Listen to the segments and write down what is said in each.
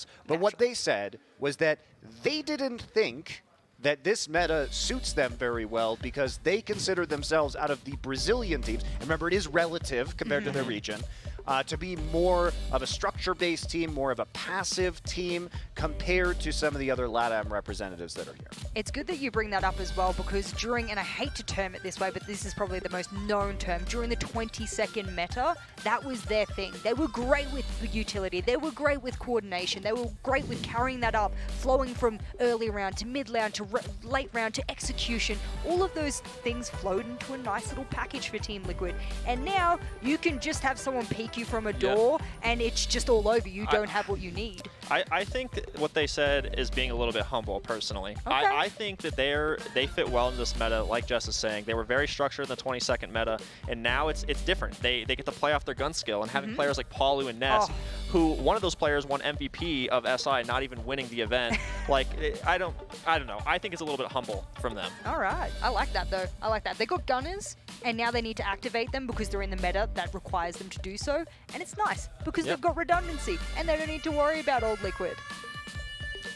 results. But what they said was that they didn't think that this meta suits them very well because they consider themselves out of the Brazilian teams, and remember it is relative compared to their region, to be more of a structure-based team, more of a passive team compared to some of the other LATAM representatives that are here. It's good that you bring that up as well because during, and I hate to term it this way, but this is probably the most known term, during the 20-second meta, that was their thing. They were great with utility, they were great with coordination, they were great with carrying that up, flowing from early round to mid round to late round to execution. All of those things flowed into a nice little package for Team Liquid. And now you can just have someone peek you from a door and it's just all over. You don't have what you need. I think what they said is being a little bit humble, personally. Okay. I think that they fit well in this meta, like Jess is saying. They were very structured in the 20-second meta, and now it's different. They get to play off their gun skill, and having players like Paulo and Ness, who one of those players won MVP of SI, not even winning the event. Like, I don't know. I think it's a little bit humble from them. All right. I like that, though. I like that. They got gunners, and now they need to activate them because they're in the meta that requires them to do so. And it's nice because they've got redundancy, and they don't need to worry about old Liquid.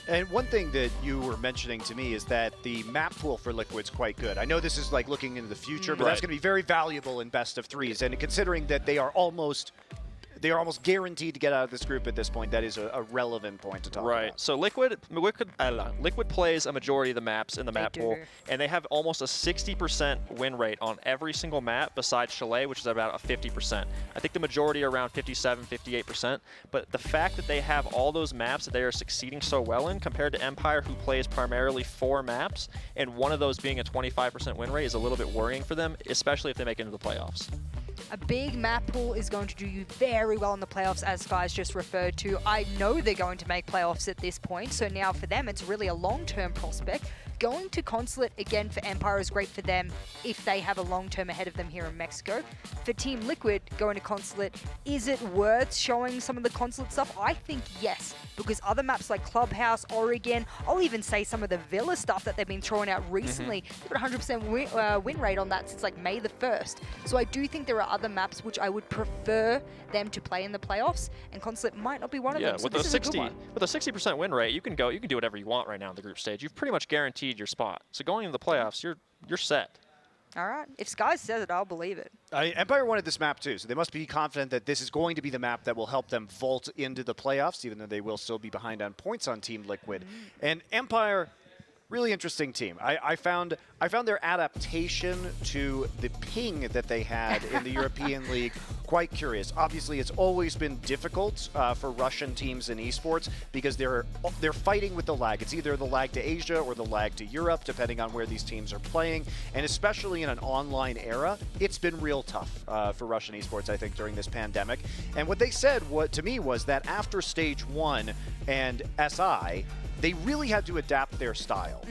And one thing that you were mentioning to me is that the map pool for Liquid's quite good. I know this is like looking into the future, but that's going to be very valuable in best of threes. And considering that they are almost guaranteed to get out of this group at this point, that is a relevant point to talk about. Right. So Liquid plays a majority of the maps in the map pool, and they have almost a 60% win rate on every single map besides Chalet, which is about a 50%. I think the majority are around 57, 58%. But the fact that they have all those maps that they are succeeding so well in compared to Empire, who plays primarily 4 maps, and one of those being a 25% win rate is a little bit worrying for them, especially if they make it into the playoffs. A big map pool is going to do you very well in the playoffs, as Sky's just referred to. I know they're going to make playoffs at this point, so now for them, it's really a long-term prospect. Going to Consulate, again, for Empire is great for them if they have a long-term ahead of them here in Mexico. For Team Liquid, going to Consulate, is it worth showing some of the Consulate stuff? I think yes, because other maps like Clubhouse, Oregon, I'll even say some of the Villa stuff that they've been throwing out recently, they've got 100% win rate on that since like May the 1st. So I do think there are other maps which I would prefer them to play in the playoffs, and Consulate might not be one of them. So with a 60% win rate, you can do whatever you want right now in the group stage. You've pretty much guaranteed your spot. So going into the playoffs, you're set. All right. If Sky says it, I'll believe it. Empire wanted this map too, so they must be confident that this is going to be the map that will help them vault into the playoffs, even though they will still be behind on points on Team Liquid. And Empire, really interesting team. I found their adaptation to the ping that they had in the European League quite curious. Obviously, it's always been difficult for Russian teams in esports because they're fighting with the lag. It's either the lag to Asia or the lag to Europe, depending on where these teams are playing. And especially in an online era, it's been real tough for Russian esports, I think, during this pandemic. And what they said to me was that after Stage 1 and SI, they really had to adapt their style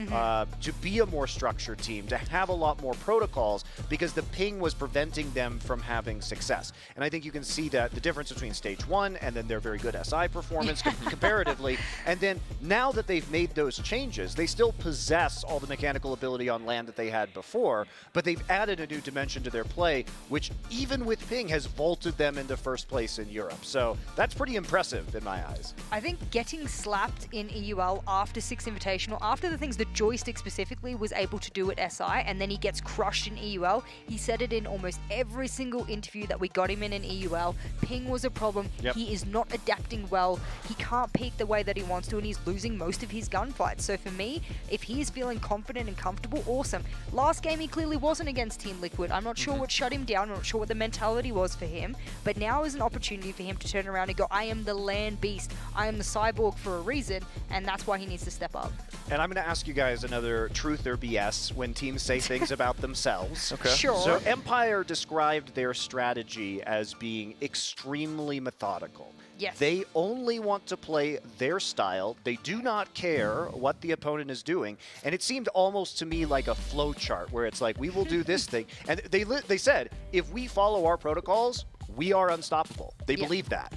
to be a more structured team, to have a lot more protocols, because the ping was preventing them from having success. And I think you can see that the difference between Stage 1 and then their very good SI performance comparatively. And then now that they've made those changes, they still possess all the mechanical ability on land that they had before, but they've added a new dimension to their play, which even with ping has vaulted them into first place in Europe. So that's pretty impressive in my eyes. I think getting slapped in EUL after 6 Invitational, after the things that Joystick specifically was able to do at SI, and then he gets crushed in EUL. He said it in almost every single interview that we got him in EUL. Ping was a problem. He is not adapting well. He can't peak the way that he wants to, and he's losing most of his gunfights. So for me, if he's feeling confident and comfortable, awesome. Last game, he clearly wasn't against Team Liquid. I'm not sure what shut him down. I'm not sure what the mentality was for him. But now is an opportunity for him to turn around and go, I am the land beast. I am the cyborg for a reason, and that's why he needs to step up. And I'm going to ask you guys another truth or BS when teams say things about themselves. Okay. Sure. So Empire described their strategy as being extremely methodical. Yes. They only want to play their style. They do not care what the opponent is doing. And it seemed almost to me like a flow chart where it's like, we will do this thing. And they said, if we follow our protocols, we are unstoppable. They believe that.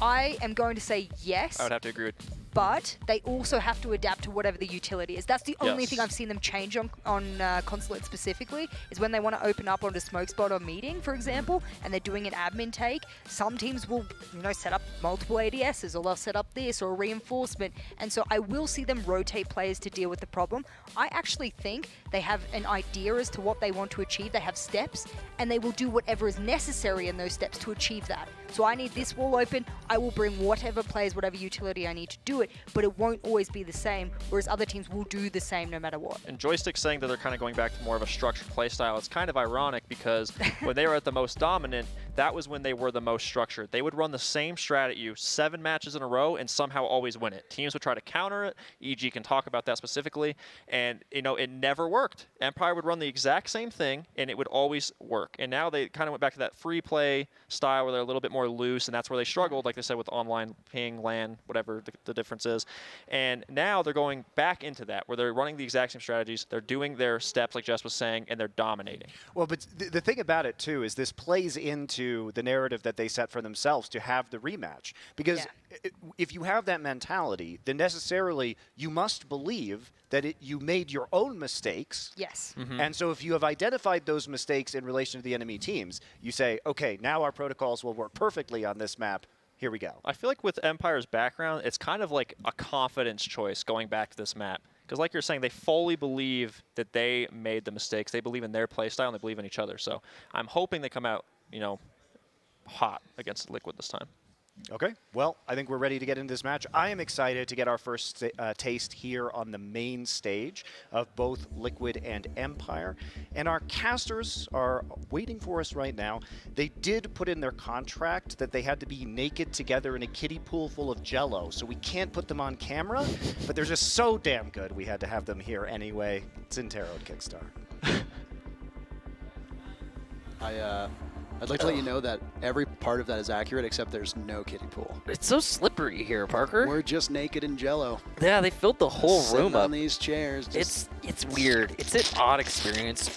I am going to say yes. I would have to agree with but they also have to adapt to whatever the utility is. That's the only Yes. thing I've seen them change on Consulate specifically, is when they want to open up onto smoke spot or meeting, for example, and they're doing an admin take. Some teams will, set up multiple ADSs, or they'll set up this or a reinforcement, and so I will see them rotate players to deal with the problem. I actually think they have an idea as to what they want to achieve. They have steps, and they will do whatever is necessary in those steps to achieve that. So I need this wall open, I will bring whatever players, whatever utility I need to do it, but it won't always be the same, whereas other teams will do the same no matter what. And Joystick's saying that they're kind of going back to more of a structured play style. It's kind of ironic because when they were at the most dominant, that was when they were the most structured. They would run the same strat at you 7 matches in a row and somehow always win it. Teams would try to counter it. EG can talk about that specifically. And, it never worked. Empire would run the exact same thing, and it would always work. And now they kind of went back to that free play style where they're a little bit more loose, and that's where they struggled, like they said, with online ping, LAN, whatever the difference is. And now they're going back into that, where they're running the exact same strategies. They're doing their steps, like Jess was saying, and they're dominating. Well, but the thing about it, too, is this plays into the narrative that they set for themselves to have the rematch. Because if you have that mentality, then necessarily you must believe that you made your own mistakes. Yes. And so if you have identified those mistakes in relation to the enemy teams, you say, okay, now our protocols will work perfectly on this map. Here we go. I feel like with Empire's background, it's kind of like a confidence choice going back to this map. Because like you're saying, they fully believe that they made the mistakes. They believe in their playstyle, and they believe in each other. So I'm hoping they come out, hot against Liquid this time. Okay, well, I think we're ready to get into this match. I am excited to get our first taste here on the main stage of both Liquid and Empire. And our casters are waiting for us right now. They did put in their contract that they had to be naked together in a kiddie pool full of Jell-O, so we can't put them on camera, but they're just so damn good we had to have them here anyway. It's in Tarot Kickstar. I'd like to let you know that every part of that is accurate, except there's no kiddie pool. It's so slippery here, Parker. We're just naked in Jell-O. Yeah, they filled the whole Sitting room on up. these chairs. It's weird. It's an odd experience.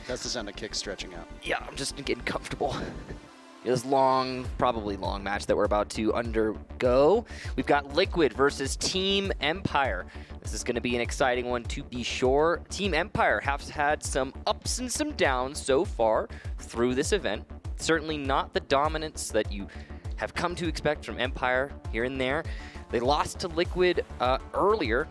That's the sound of kicks stretching out. Yeah, I'm just getting comfortable. This probably long match that we're about to undergo. We've got Liquid versus Team Empire. This is going to be an exciting one to be sure. Team Empire has had some ups and some downs so far through this event. Certainly not the dominance that you have come to expect from Empire here and there. They lost to Liquid earlier,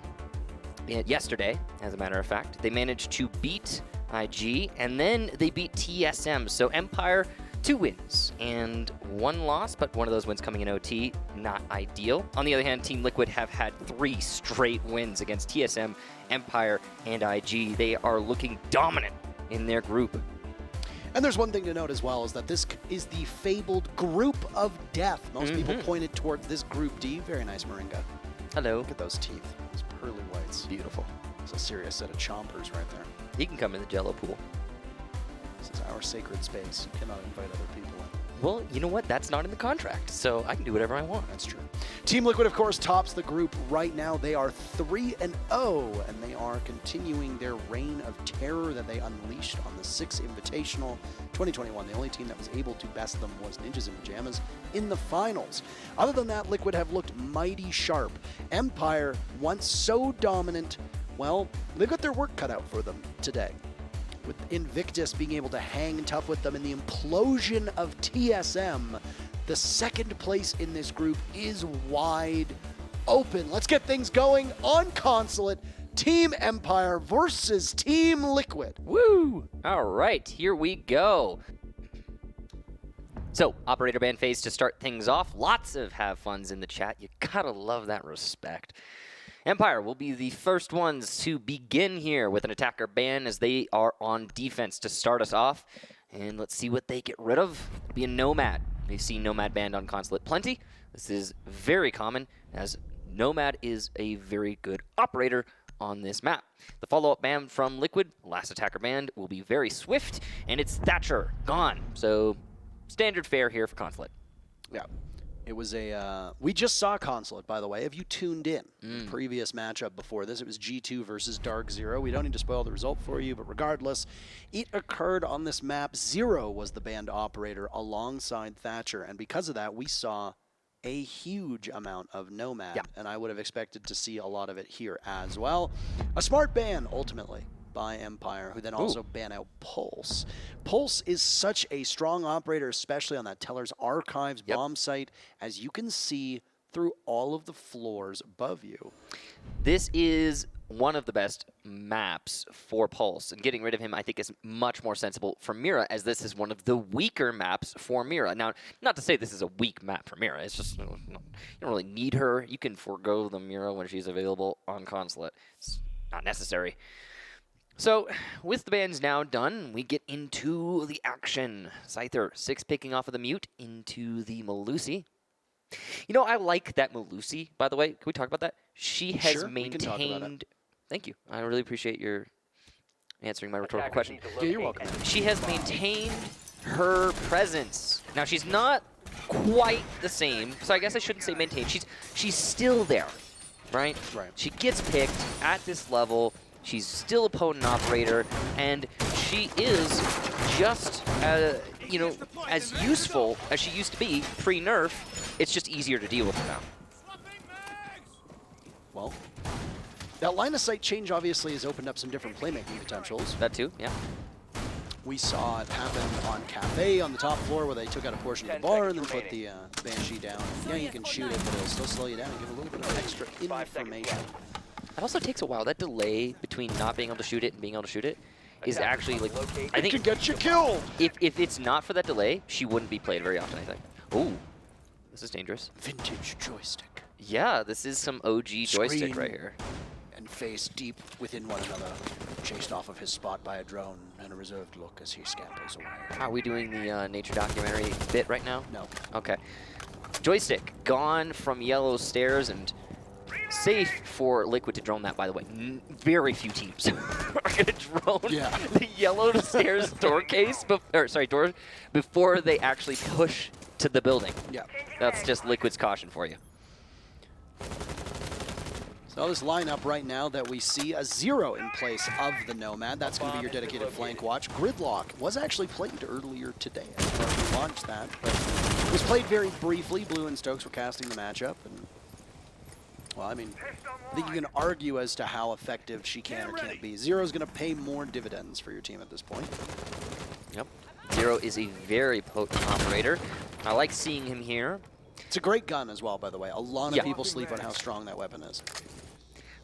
yesterday, as a matter of fact. They managed to beat IG, and then they beat TSM. So Empire, 2 wins and 1 loss, but one of those wins coming in OT, not ideal. On the other hand, Team Liquid have had 3 straight wins against TSM, Empire, and IG. They are looking dominant in their group. And there's one thing to note as well, is that this is the fabled group of death. Most people pointed towards this group D. Very nice, Moringa. Hello. Look at those teeth. Those pearly whites. Beautiful. It's a serious set of chompers right there. He can come in the Jell-O pool. This is our sacred space. You cannot invite other people in. Well, you know what? That's not in the contract, so I can do whatever I want. That's true. Team Liquid, of course, tops the group right now. They are 3-0, and they are continuing their reign of terror that they unleashed on the 6 Invitational 2021. The only team that was able to best them was Ninjas in Pajamas in the finals. Other than that, Liquid have looked mighty sharp. Empire, once so dominant, well, they've got their work cut out for them today, with Invictus being able to hang tough with them in the implosion of TSM. The second place in this group is wide open. Let's get things going on Consulate. Team Empire versus Team Liquid. Woo! All right, here we go. So, operator ban phase to start things off. Lots of have funs in the chat. You gotta love that respect. Empire will be the first ones to begin here with an attacker ban, as they are on defense to start us off. And let's see what they get rid of. It'll be a Nomad. We've seen Nomad banned on Consulate plenty. This is very common, as Nomad is a very good operator on this map. The follow-up ban from Liquid, last attacker banned, will be very swift, and it's Thatcher, gone. So, standard fare here for Consulate. Yeah. It was a, we just saw Consulate, by the way. Have you tuned in? The previous matchup before this, it was G2 versus Dark Zero. We don't need to spoil the result for you, but regardless, it occurred on this map. Zero was the banned operator alongside Thatcher, and because of that, we saw a huge amount of Nomad, Yeah. and I would have expected to see a lot of it here as well. A smart ban, ultimately, by Empire, who then also ban out Pulse. Pulse is such a strong operator, especially on that Teller's Archives bomb site, as you can see through all of the floors above you. This is one of the best maps for Pulse, and getting rid of him, I think, is much more sensible for Mira, as this is one of the weaker maps for Mira. Now, not to say this is a weak map for Mira, it's just, you don't really need her. You can forego the Mira when she's available on Consulate. It's not necessary. So, with the bans now done, we get into the action. Scyther, 6 picking off of the Mute into the Melusi. You know, I like that Melusi, by the way. Can we talk about that? She has Sure, we can talk about it. Thank you. I really appreciate your answering my rhetorical question. Yeah, you're welcome. She has maintained her presence. Now, she's not quite the same, so I guess I shouldn't say maintained. She's still there, right? Right. She gets picked at this level. She's still a potent operator, and she is just, you know, as useful as she used to be pre-nerf. It's just easier to deal with her now. Well, that line of sight change obviously has opened up some different playmaking potentials. That too, yeah. We saw it happen on Cafe on the top floor where they took out a portion of the bar and then put the Banshee down. Yeah, you can shoot it, but it'll still slow you down and give a little bit of extra information. It also takes a while. That delay between not being able to shoot it and being able to shoot it is actually, like, I think It can get you killed! if it's not for that delay, she wouldn't be played very often, I think. Ooh, this is dangerous. Vintage joystick. Yeah, this is some OG joystick Screen. right here. And face deep within one another, chased off of his spot by a drone and a reserved look as he scampers away. Are we doing the nature documentary bit right now? No. Okay. Joystick gone from Yellow Stairs, and safe for Liquid to drone that, by the way. Very few teams are going to drone the Yellow Stairs door case, door, before they actually push to the building. Yeah. That's just Liquid's caution for you. So this lineup right now that we see, a 0 in place of the Nomad. That's going to be your dedicated flank watch. Gridlock was actually played earlier today. I don't know if you launched that, but it was played very briefly. Blue and Stokes were casting the matchup. And, well, I mean, I think you can argue as to how effective she can or can't be. 0 is going to pay more dividends for your team at this point. Yep. 0 is a very potent operator. I like seeing him here. It's a great gun as well, by the way. A lot of people sleep on how strong that weapon is.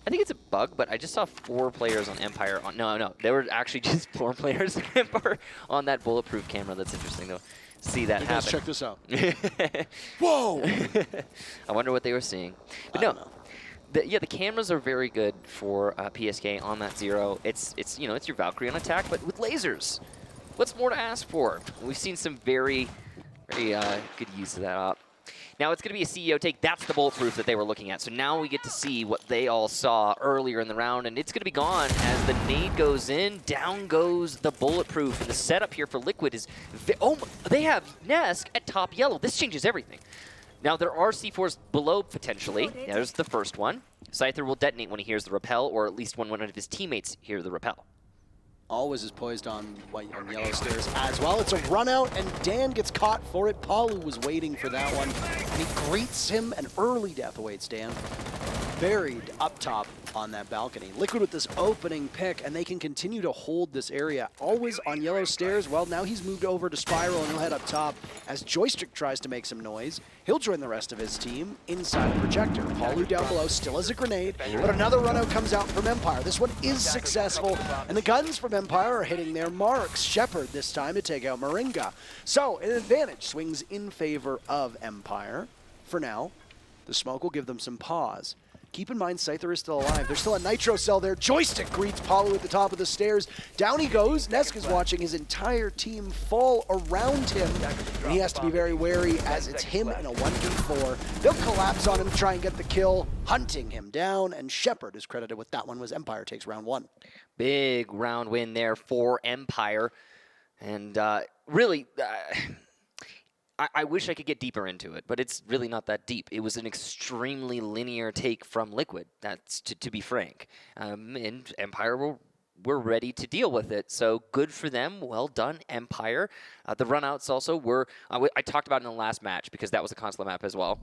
I think it's a bug, but I just saw 4 players on Empire. No, there were actually just 4 players on Empire on that bulletproof camera. That's interesting to see that happen. Let's check this out. Whoa! I wonder what they were seeing. But no, the cameras are very good for PSK on that 0. It's you know, it's your Valkyrie on attack, but with lasers. What's more to ask for? We've seen some very good use of that op. Now it's going to be a CEO take. That's the bulletproof that they were looking at. So now we get to see what they all saw earlier in the round, and it's going to be gone as the nade goes in. Down goes the bulletproof, and the setup here for Liquid is... they have Nesk at top yellow. This changes everything. Now there are C4s below potentially. There's the first one. Scyther will detonate when he hears the rappel, or at least when one of his teammates hear the rappel. Always is poised on Yellow Stairs as well. It's a run out, and Dan gets caught for it. Paulo was waiting for that one, and he greets him. An early death awaits Dan. Buried up top on that balcony. Liquid with this opening pick, and they can continue to hold this area. Always on Yellow Stairs. Well, now he's moved over to Spiral, and he'll head up top as Joystick tries to make some noise. He'll join the rest of his team inside a projector. Paulo down below still has a grenade, but another run out comes out from Empire. This one is successful, and the guns from Empire are hitting their marks. Shepard this time to take out Moringa. So an advantage swings in favor of Empire. For now, the smoke will give them some pause. Keep in mind, Scyther is still alive. There's still a Nitro cell there. Joystick greets Paulo at the top of the stairs. Down he goes. Nesk is watching his entire team fall around him. And he has to be very wary as it's him in a 1v4. They'll collapse on him, try and get the kill, hunting him down. And Shepard is credited with that one, was Empire takes round 1. Big round win there for Empire. And really... I wish I could get deeper into it, but it's really not that deep. It was an extremely linear take from Liquid, that's to be frank. And Empire will we're ready to deal with it. So good for them. Well done, Empire. The runouts also were, I talked about in the last match because that was a Consulate map as well.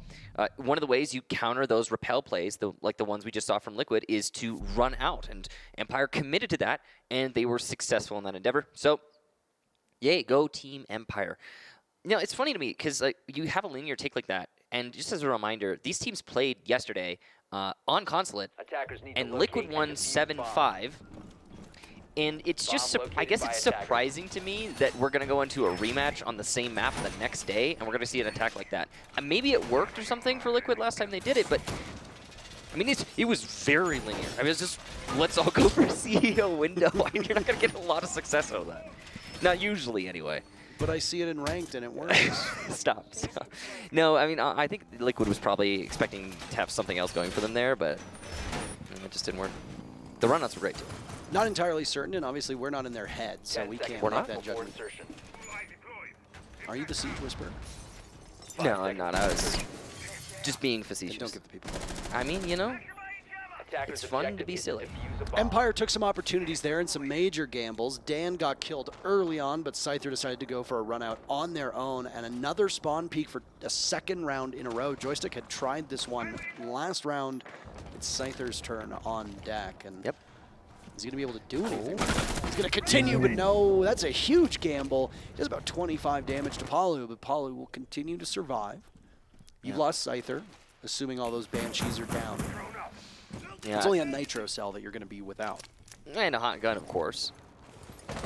One of the ways you counter those repel plays, like the ones we just saw from Liquid, is to run out. And Empire committed to that, and they were successful in that endeavor. So, yay, go Team Empire. You know, it's funny to me because you have a linear take like that. And just as a reminder, these teams played yesterday on Consulate, and Liquid won 7-5. And it's just, I guess it's surprising to me that we're going to go into a rematch on the same map the next day, and we're going to see an attack like that. And maybe it worked or something for Liquid last time they did it, but I mean, it was very linear. I mean, it's just, let's all go for a CEO window. You're not going to get a lot of success out of that. Not usually, anyway. But I see it in ranked, and it works. Stop. No, I mean, I think Liquid was probably expecting to have something else going for them there, but it just didn't work. The runouts were great, too. Not entirely certain, and obviously we're not in their heads, so we can't make that judgment. Are you the Siege Whisperer? No, I'm not. I was just being facetious. Don't give the people. I mean, you know, it's fun to be silly. Empire took some opportunities there and some major gambles. Dan got killed early on, but Scyther decided to go for a run out on their own, and another spawn peak for a second round in a row. Joystick had tried this one last round. It's Scyther's turn on deck, and yep. Is he going to be able to do anything? He's going to continue, but no, that's a huge gamble. He does about 25 damage to Paulo, but Paulo will continue to survive. You've lost Scyther, assuming all those Banshees are down. Yeah. It's only a Nitro cell that you're going to be without. And a hot gun, of course.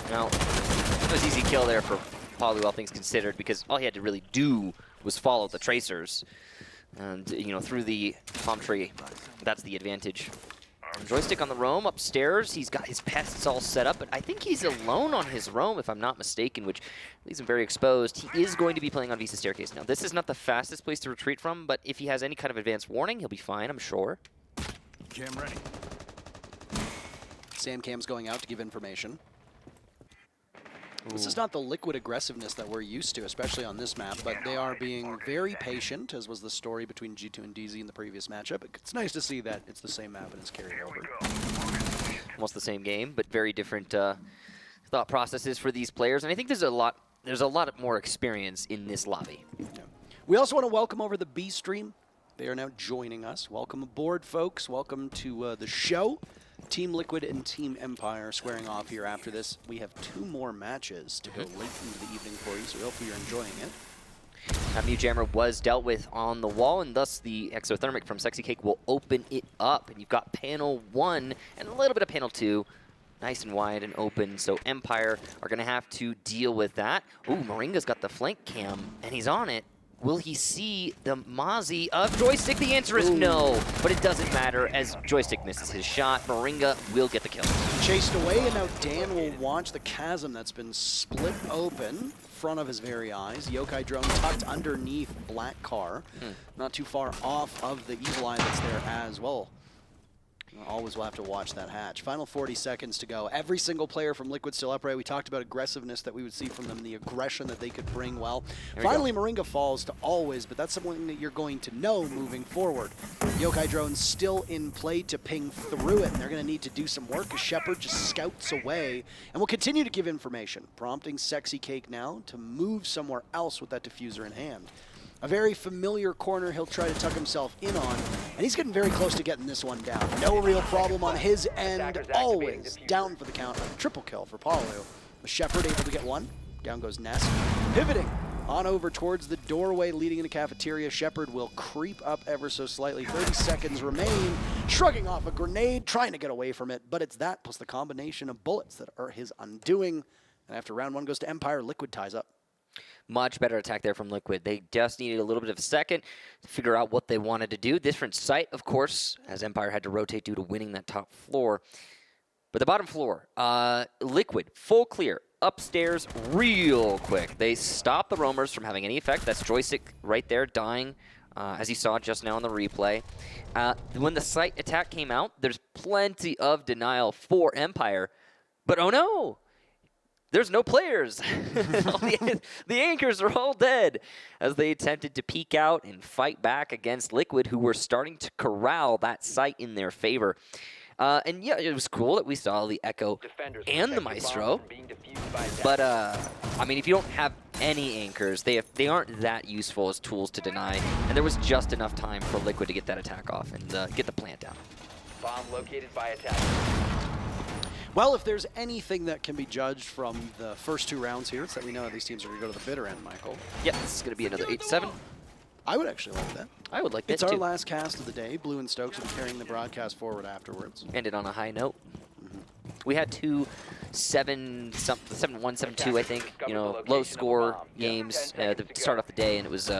Now, it was easy kill there for Paulo, all things considered, because all he had to really do was follow the tracers. And, you know, through the palm tree, that's the advantage. Joystick on the roam upstairs. He's got his pests all set up, but I think he's alone on his roam, if I'm not mistaken, which leaves him very exposed. He is going to be playing on Visa Staircase now. This is not the fastest place to retreat from, but if he has any kind of advanced warning, he'll be fine, I'm sure. Cam ready. Sam Cam's going out to give information. This is not the Liquid aggressiveness that we're used to, especially on this map, but they are being very patient, as was the story between G2 and DZ in the previous matchup. It's nice to see that it's the same map and it's carried over. Almost the same game, but very different thought processes for these players, and I think there's a lot more experience in this lobby. Yeah. We also want to welcome over the B stream. They are now joining us. Welcome aboard, folks. Welcome to the show. Team Liquid and Team Empire squaring off here after this. We have 2 more matches to go late into the evening for you, so we hope you're enjoying it. That Mew Jammer was dealt with on the wall, and thus the Exothermic from Sexy Cake will open it up. And you've got panel 1 and a little bit of panel 2. Nice and wide and open, so Empire are going to have to deal with that. Ooh, Moringa's got the flank cam, and he's on it. Will he see the Mozzie of Joystick? The answer is no, but it doesn't matter as Joystick misses his shot. Moringa will get the kill. Chased away, and now Dan will watch the chasm that's been split open in front of his very eyes. Yokai drone tucked underneath Black Car. Not too far off of the Evil Eye that's there as well. Always will have to watch that hatch. Final 40 seconds to go. Every single player from Liquid still upright. We talked about aggressiveness that we would see from them, the aggression that they could bring. Well, finally Moringa falls to always, but that's something that you're going to know moving forward. Yokai drone's still in play to ping through it, and they're going to need to do some work as Shepard just scouts away. And will continue to give information, prompting Sexy Cake now to move somewhere else with that diffuser in hand. A very familiar corner he'll try to tuck himself in on, and he's getting very close to getting this one down. No real problem on his end, always down for the count. A triple kill for Paulo. The Shepard able to get one. Down goes Ness. Pivoting on over towards the doorway leading into cafeteria. Shepard will creep up ever so slightly. 30 seconds remain. Shrugging off a grenade, trying to get away from it, but it's that plus the combination of bullets that are his undoing. And after round 1 goes to Empire, Liquid ties up. Much better attack there from Liquid. They just needed a little bit of a second to figure out what they wanted to do. Different site, of course, as Empire had to rotate due to winning that top floor. But the bottom floor, Liquid, full clear, upstairs real quick. They stop the roamers from having any effect. That's Joystick right there dying, as you saw just now in the replay. When the site attack came out, there's plenty of denial for Empire. But oh no! There's no players. the anchors are all dead as they attempted to peek out and fight back against Liquid, who were starting to corral that site in their favor. And yeah, it was cool that we saw the Echo and the Maestro. But, I mean, if you don't have any anchors, they aren't that useful as tools to deny. And there was just enough time for Liquid to get that attack off and get the plant down. Bomb located by attack. Well, if there's anything that can be judged from the first 2 rounds here, it's that we know these teams are going to go to the bitter end, Michael. Yeah, this is going to be another 8-7. I would actually like that. I would like that It's too. our last cast of the day. Blue and Stokes will be carrying the broadcast forward afterwards. Ended on a high note. We had 2 7-1, 7-2, I think. You know, low score games to start off the day, and it was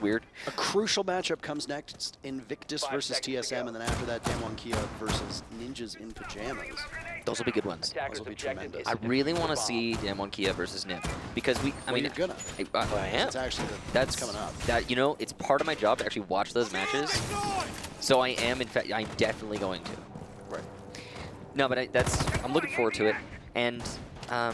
weird. A crucial matchup comes next: Invictus versus TSM, and then after that, Damwon Kia versus Ninjas in Pajamas. Those will be good ones. Those will be tremendous. I really want to see Damwon Kia versus Nip because I mean, you're gonna. I am. It's actually That's coming up. That, you know, it's part of my job to actually watch those matches. So I am, in fact, I'm definitely going to. Right. No, but I'm looking forward to it, and I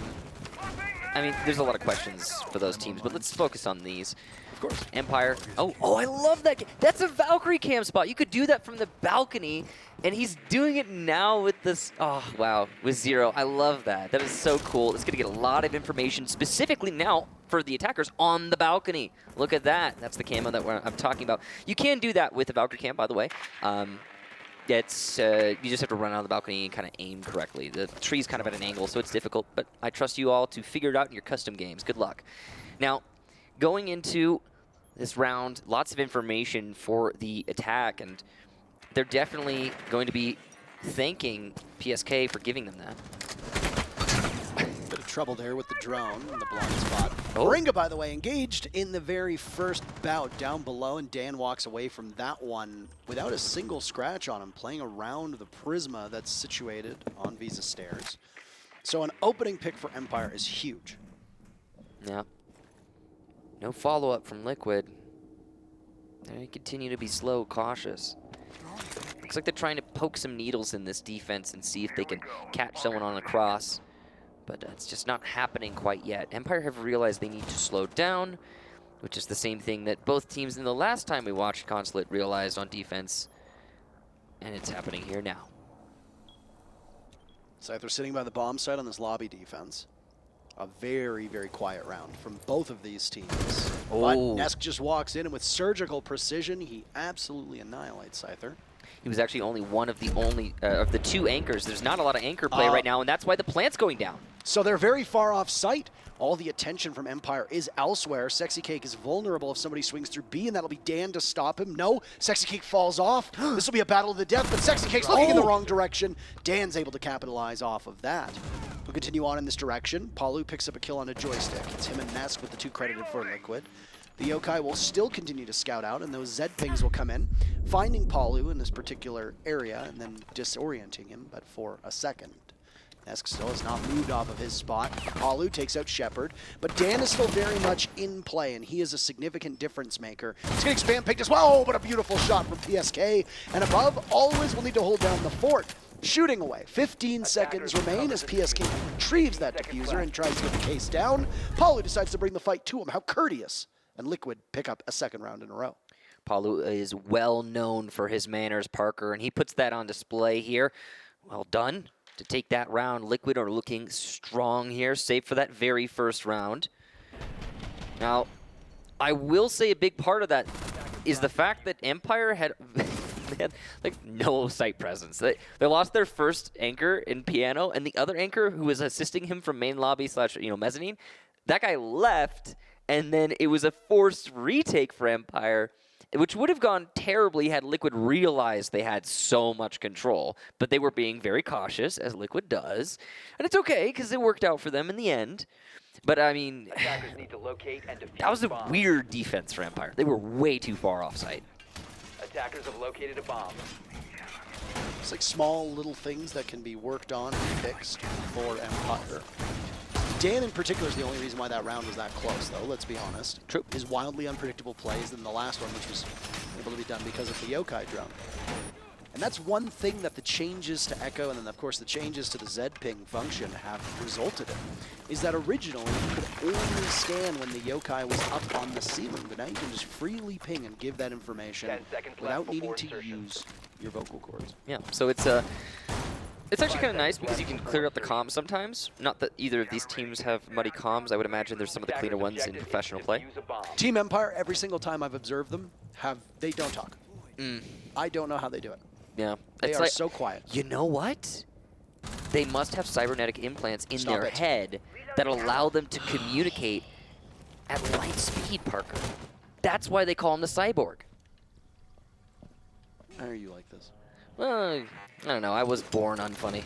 mean, there's a lot of questions for those teams, but let's focus on these. Of course. Empire. Oh, I love that. That's a Valkyrie cam spot. You could do that from the balcony, and he's doing it now with this. Oh, wow. With Zero. I love that. That is so cool. It's going to get a lot of information specifically now for the attackers on the balcony. Look at that. That's the camo that I'm talking about. You can do that with the Valkyrie cam, by the way. It's you just have to run out of the balcony and kind of aim correctly. The tree's kind of at an angle, so it's difficult, but I trust you all to figure it out in your custom games. Good luck. Now, going into this round, lots of information for the attack, and they're definitely going to be thanking PSK for giving them that. Bit of trouble there with the drone in the blind spot. Oh. Moringa, by the way, engaged in the very first bout down below, and Dan walks away from that one without a single scratch on him, playing around the Prisma that's situated on Visa Stairs. So an opening pick for Empire is huge. Yeah. No follow-up from Liquid. They continue to be slow, cautious. Looks like they're trying to poke some needles in this defense and see if they can catch someone on a cross. But it's just not happening quite yet. Empire have realized they need to slow down, which is the same thing that both teams in the last time we watched Consulate realized on defense. And it's happening here now. Scyther sitting by the bomb site on this lobby defense. A very, very quiet round from both of these teams. Oh. But Nesk just walks in, and with surgical precision, he absolutely annihilates Scyther. He was actually only one of the 2 anchors. There's not a lot of anchor play right now, and that's why the plant's going down. So they're very far off site. All the attention from Empire is elsewhere. Sexy Cake is vulnerable if somebody swings through B, and that'll be Dan to stop him. No, Sexy Cake falls off. This will be a battle of the death, but Sexy Cake's looking in the wrong direction. Dan's able to capitalize off of that. We'll continue on in this direction. Paulo picks up a kill on a joystick. It's him and Nesk with the 2 credited for Liquid. The Yokai will still continue to scout out, and those Z pings will come in, finding Paulo in this particular area and then disorienting him, but for a second. Nesk still has not moved off of his spot. Paulo takes out Shepard, but Dan is still very much in play, and he is a significant difference maker. He's going to expand picked as well, but a beautiful shot from PSK. And above, always will need to hold down the fort. Shooting away. 15 seconds remain as PSK retrieves that diffuser and tries to get the case down. Paulo decides to bring the fight to him. How courteous. And Liquid pick up a second round in a row. Paulo is well known for his manners, Parker, and he puts that on display here. Well done to take that round. Liquid are looking strong here, save for that very first round. Now, I will say a big part of that is the fact that Empire had they had like no site presence. They lost their first anchor in Piano, and the other anchor who was assisting him from main lobby / mezzanine, that guy left. And then it was a forced retake for Empire, which would have gone terribly had Liquid realized they had so much control. But they were being very cautious, as Liquid does. And it's okay, because it worked out for them in the end. But, I mean, Need to locate and defuse that was a bomb. weird defense for Empire. They were way too far off site. Attackers have located a bomb. It's like small little things that can be worked on and fixed for Empire. Dan in particular is the only reason why that round was that close, though, let's be honest. True. His wildly unpredictable plays than the last one, which was able to be done because of the Yokai drone. And that's one thing that the changes to Echo and then, of course, the changes to the Z-ping function have resulted in, is that originally you could only scan when the Yokai was up on the ceiling, but now you can just freely ping and give that information 10 seconds left without before needing to insertion. use your vocal cords. Yeah, so it's a It's actually kind of nice because you can clear up the comms sometimes. Not that either of these teams have muddy comms. I would imagine there's some of the cleaner ones in professional play. Team Empire, every single time I've observed them, they don't talk. Mm. I don't know how they do it. Yeah. They It's are like, so quiet. you know what? They must have cybernetic implants in Stop their it. head that allow them to communicate at light speed, Parker. That's why they call him the cyborg. Why are you like this? Well, I don't know. I was born unfunny.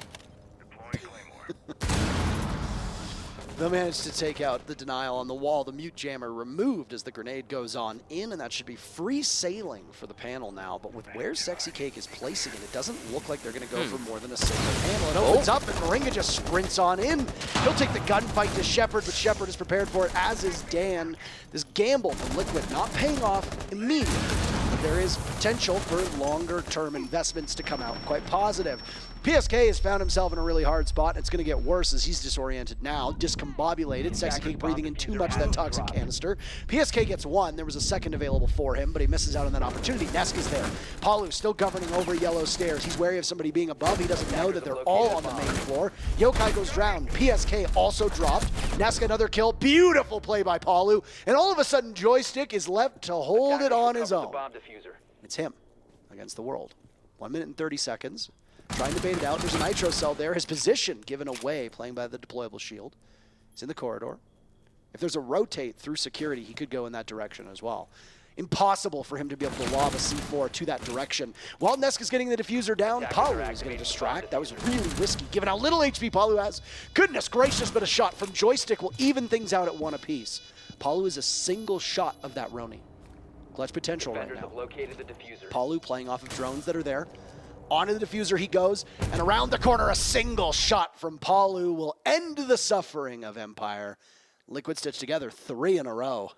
They'll manage to take out the denial on the wall. The mute jammer removed as the grenade goes on in, and that should be free sailing for the panel now. But with where Sexy Cake is placing it, it doesn't look like they're going to go for more than a single panel. It opens up, and Moringa just sprints on in. He'll take the gunfight to Shepard, but Shepard is prepared for it, as is Dan. This gamble from Liquid not paying off immediately, but there is potential for longer-term investments to come out quite positive. PSK has found himself in a really hard spot. It's going to get worse as he's disoriented now, discombobulated. Sexy Cake breathing in too much of that toxic canister. PSK gets one. There was a second available for him, but he misses out on that opportunity. Neska's there. Paulo still governing over yellow stairs. He's wary of somebody being above. He doesn't know that they're all on the main floor. Yokai goes down. PSK also dropped. Neska another kill. Beautiful play by Paulo. And all of a sudden, Joystick is left to hold it on his own. It's him against the world. 1 minute and 30 seconds. Trying to bait it out. There's a nitro cell there. His position given away, playing by the deployable shield. He's in the corridor. If there's a rotate through security, he could go in that direction as well. Impossible for him to be able to lob a C4 to that direction. While Neska's getting the diffuser down, Paulo is going to distract. That was really risky, given how little HP Paulo has. Goodness gracious, but a shot from Joystick will even things out at one apiece. Paulo is a single shot of that Roni. Clutch potential right now. Paulo playing off of drones that are there. Onto the diffuser he goes, and around the corner, a single shot from Paulo will end the suffering of Empire. Liquid stitched together 3 in a row.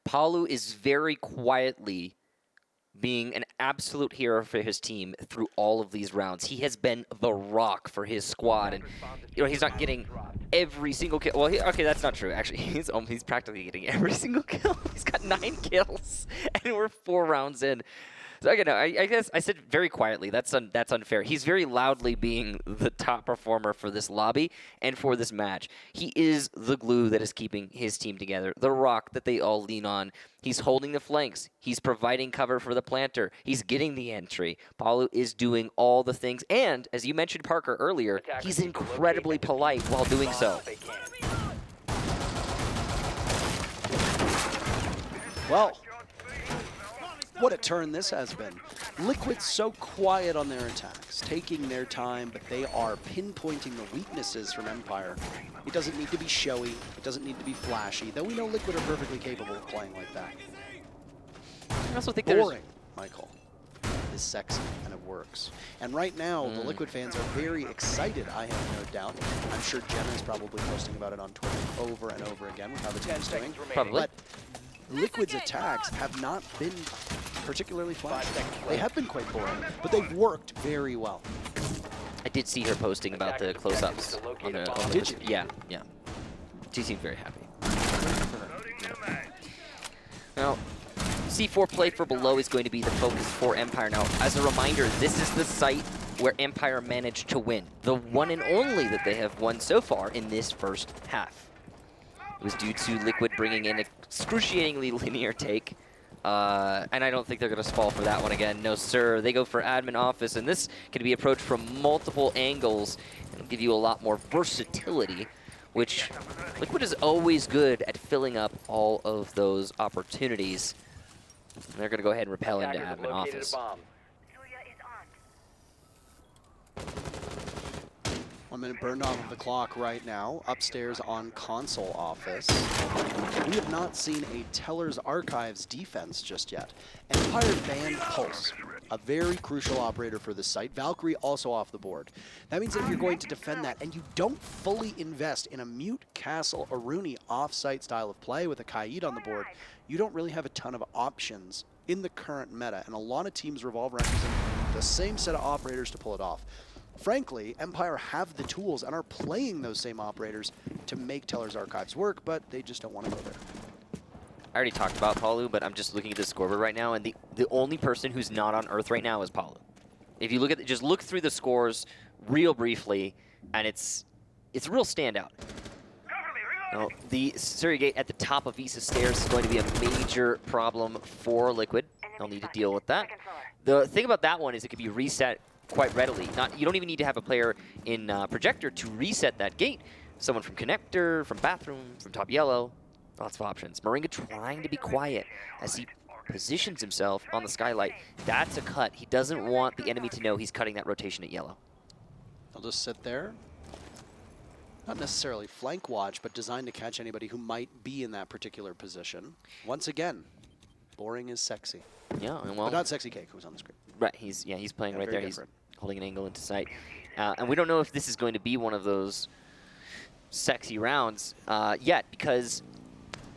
Paulo is very quietly being an absolute hero for his team through all of these rounds. He has been the rock for his squad, and he's not getting every single kill. Well, okay, that's not true. Actually, he's practically getting every single kill. He's got 9 kills, and we're 4 rounds in. So again, I guess I said very quietly. That's unfair. He's very loudly being the top performer for this lobby and for this match. He is the glue that is keeping his team together, the rock that they all lean on. He's holding the flanks. He's providing cover for the planter. He's getting the entry. Paulo is doing all the things. And, as you mentioned, Parker, earlier, he's incredibly polite while doing so. Well, what a turn this has been. Liquid so quiet on their attacks, taking their time, but they are pinpointing the weaknesses from Empire. It doesn't need to be showy. It doesn't need to be flashy, though we know Liquid are perfectly capable of playing like that. I also think Boring, Michael, is sexy, and it works. And right now, the Liquid fans are very excited, I have no doubt. I'm sure Jenna is probably posting about it on Twitter over and over again with how the team's doing. Probably. But Liquid's attacks have not been particularly flashy. They have been quite boring, but they've worked very well. I did see her posting about the close-ups. Did you? Yeah. She seemed very happy. Now, C4 play for below is going to be the focus for Empire. Now, as a reminder, this is the site where Empire managed to win. The one and only that they have won so far in this first half. It was due to Liquid bringing in an excruciatingly linear take. And I don't think they're going to fall for that one again. No, sir. They go for admin office, and this can be approached from multiple angles. It'll give you a lot more versatility, which Liquid is always good at filling up all of those opportunities. And they're going to go ahead and repel into admin office. 1 minute burned off of the clock right now. Upstairs on console office. We have not seen a Teller's Archives defense just yet. Empire banned Pulse, a very crucial operator for this site. Valkyrie also off the board. That means that if you're going to defend that and you don't fully invest in a Mute Castle Aruni off-site style of play with a Kaid on the board, you don't really have a ton of options in the current meta. And a lot of teams revolve around using the same set of operators to pull it off. Frankly, Empire have the tools and are playing those same operators to make Teller's Archives work, but they just don't want to go there. I already talked about Paulo, but I'm just looking at the scoreboard right now, and the only person who's not on Earth right now is Paulo. If you look at just look through the scores real briefly, and it's a real standout. Now, the Surrey Gate at the top of Visa Stairs is going to be a major problem for Liquid. They'll need to deal with that. The thing about that one is it can be reset quite readily. You don't even need to have a player in Projector to reset that gate. Someone from Connector, from Bathroom, from Top Yellow, lots of options. Moringa trying to be quiet as he positions himself on the skylight. That's a cut. He doesn't want the enemy to know he's cutting that rotation at Yellow. They'll just sit there. Not necessarily flank watch, but designed to catch anybody who might be in that particular position. Once again, boring is sexy. Yeah, and But well, not sexy cake, who's on the screen. right. He's playing right there. Different. He's holding an angle into sight, and we don't know if this is going to be one of those sexy rounds yet, because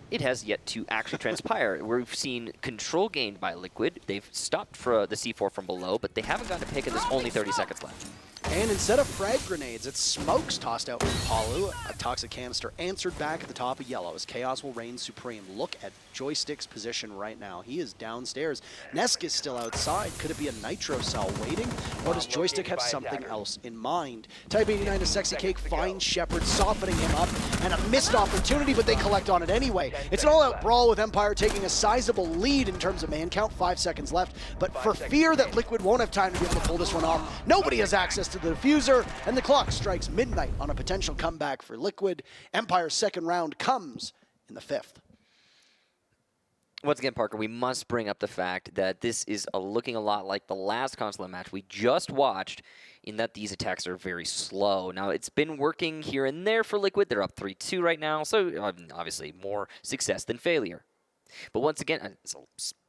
it has yet to actually transpire. We've seen control gained by Liquid. They've stopped for the C4 from below, but they haven't gotten a pick, and there's only 30 seconds left. And instead of frag grenades, it's smokes tossed out from Paulo. A toxic canister answered back at the top of Yellow as Chaos will reign supreme. Look at Joystick's position right now. He is downstairs. Nesk is still outside. Could it be a Nitro Cell waiting? Or does Joystick have something else in mind? Type 89 to Sexy Cake finds Shepard, softening him up, and a missed opportunity, but they collect on it anyway. It's an all-out brawl with Empire taking a sizable lead in terms of man count, 5 seconds left. But for fear that Liquid won't have time to be able to pull this one off, nobody has access to the diffuser, and the clock strikes midnight on a potential comeback for Liquid. Empire's second round comes in the 5th. Once again, Parker, we must bring up the fact that this is looking a lot like the last Consulate match we just watched, in that these attacks are very slow. Now, it's been working here and there for Liquid. They're up 3-2 right now, so obviously more success than failure. But once again, it's a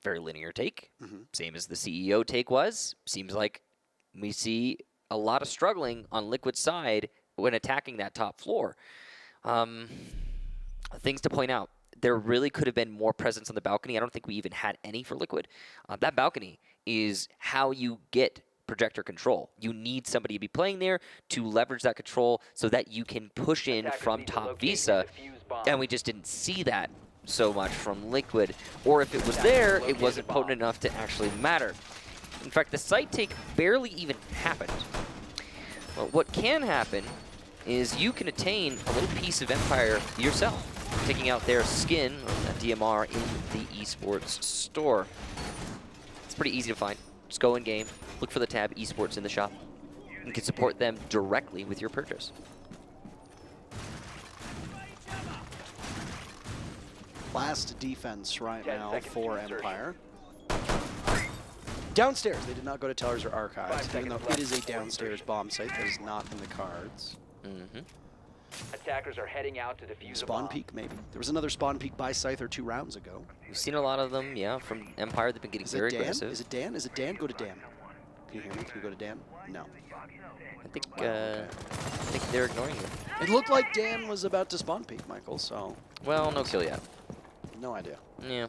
very linear take, same as the CEO take was. Seems like we see a lot of struggling on Liquid's side when attacking that top floor. Things to point out. There really could have been more presence on the balcony. I don't think we even had any for Liquid. That balcony is how you get projector control. You need somebody to be playing there to leverage that control so that you can push in from top Visa. And we just didn't see that so much from Liquid. Or if it was there, it wasn't potent enough to actually matter. In fact, the site take barely even happened. Well, what can happen is you can attain a little piece of Empire yourself, taking out their skin on that DMR in the esports store. It's pretty easy to find. Just go in game, look for the tab esports in the shop. You can support them directly with your purchase. Last defense right now for Empire. Downstairs, they did not go to Tellers or Archives, even though it is a downstairs bomb site that is not in the cards. Attackers are heading out to defuse a Spawn bomb. peek, maybe. There was another spawn peek by Scyther 2 rounds ago. We've seen a lot of them, yeah, from Empire. They've been getting Is very it Dan? aggressive. Is it Dan? Is it Dan? Go to Dan. Can you hear me? Can you go to Dan? No. I think they're ignoring you. It looked like Dan was about to spawn peek, Michael, so Well, no kill yet. no idea. Yeah.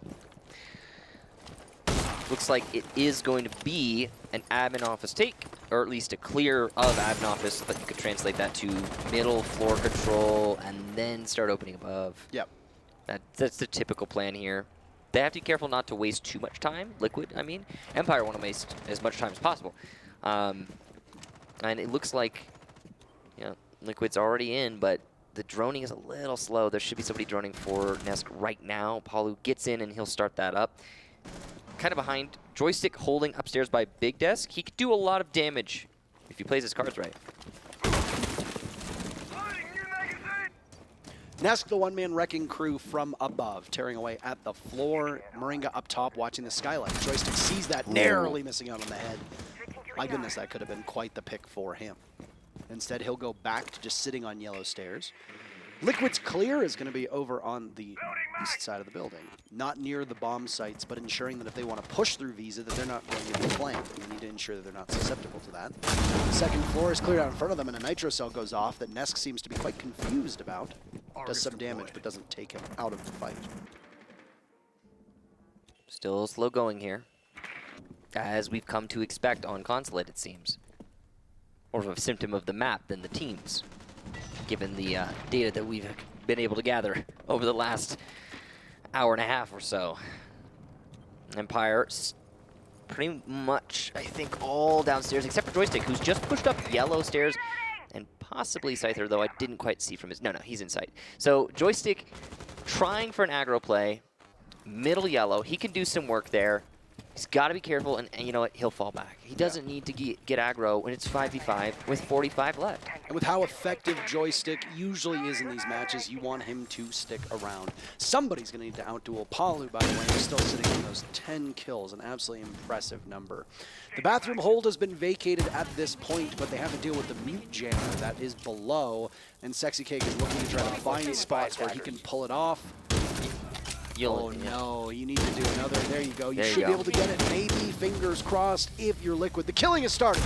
Looks like it is going to be an admin office take, or at least a clear of admin office, but you could translate that to middle floor control and then start opening above. Yep. That's the typical plan here. They have to be careful not to waste too much time. Liquid, I mean. Empire want to waste as much time as possible. And it looks like, you know, Liquid's already in, but the droning is a little slow. There should be somebody droning for Nesk right now. Paulo gets in and he'll start that up. Kind of behind. Joystick holding upstairs by Big Desk. He could do a lot of damage if he plays his cards right. Nesk, the one-man wrecking crew from above, tearing away at the floor. Moringa up top watching the skylight. Joystick sees that, narrowly missing out on the head. My goodness, that could have been quite the pick for him. Instead, he'll go back to just sitting on yellow stairs. Liquid's clear is going to be over on the east side of the building. Not near the bomb sites, but ensuring that if they want to push through Visa, that they're not going to be flanked. We need to ensure that they're not susceptible to that. The second floor is cleared out in front of them, and a Nitro Cell goes off that Nesk seems to be quite confused about. Does some damage, but doesn't take him out of the fight. Still slow going here, as we've come to expect on Consulate, it seems. More of a symptom of the map than the teams, given the data that we've been able to gather over the last hour and a half or so. Empire pretty much, I think, all downstairs except for Joystick, who's just pushed up yellow stairs, and possibly Scyther, though I didn't quite see from his... No, he's in sight. So Joystick trying for an aggro play, middle yellow. He can do some work there. He's got to be careful, and you know what? He'll fall back. He doesn't need to get aggro when it's 5v5 with 45 left. And with how effective Joystick usually is in these matches, you want him to stick around. Somebody's going to need to outduel Paulo, by the way. He's still sitting on those 10 kills, an absolutely impressive number. The bathroom hold has been vacated at this point, but they have to deal with the mute jammer that is below, and Sexy Cake is looking to try to find spots where he can pull it off. Oh no, you need to do another. There you go. You should be able to get it. Maybe, fingers crossed, if you're Liquid. The killing has started.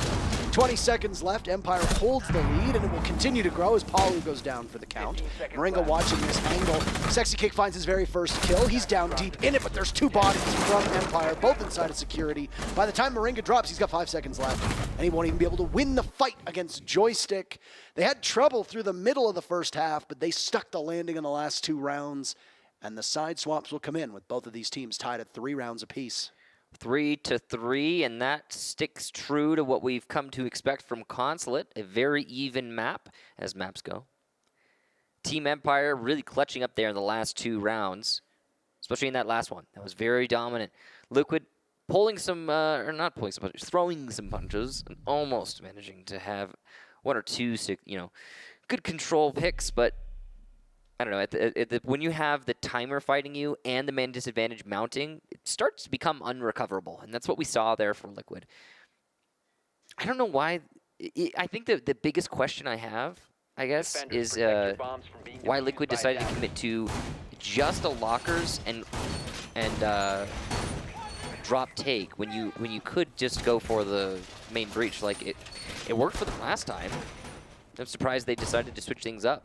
20 seconds left. Empire holds the lead, and it will continue to grow as Paulo goes down for the count. Moringa watching this angle. Sexy Cake finds his very first kill. He's down deep in it, but there's 2 bodies from Empire, both inside of security. By the time Moringa drops, he's got 5 seconds left, and he won't even be able to win the fight against Joystick. They had trouble through the middle of the first half, but they stuck the landing in the last 2 rounds. And the side swaps will come in with both of these teams tied at 3 rounds apiece. 3-3, and that sticks true to what we've come to expect from Consulate, a very even map, as maps go. Team Empire really clutching up there in the last 2 rounds, especially in that last one. That was very dominant. Liquid pulling some, or not pulling some punches, throwing some punches, and almost managing to have 1 or 2, good control picks, but I don't know, when you have the timer fighting you and the man disadvantage mounting, it starts to become unrecoverable, and that's what we saw there from Liquid. I don't know why. I think the biggest question I have, I guess, is why Liquid decided to commit to just a lockers and drop take when you could just go for the main breach. Like it worked for them last time. I'm surprised they decided to switch things up.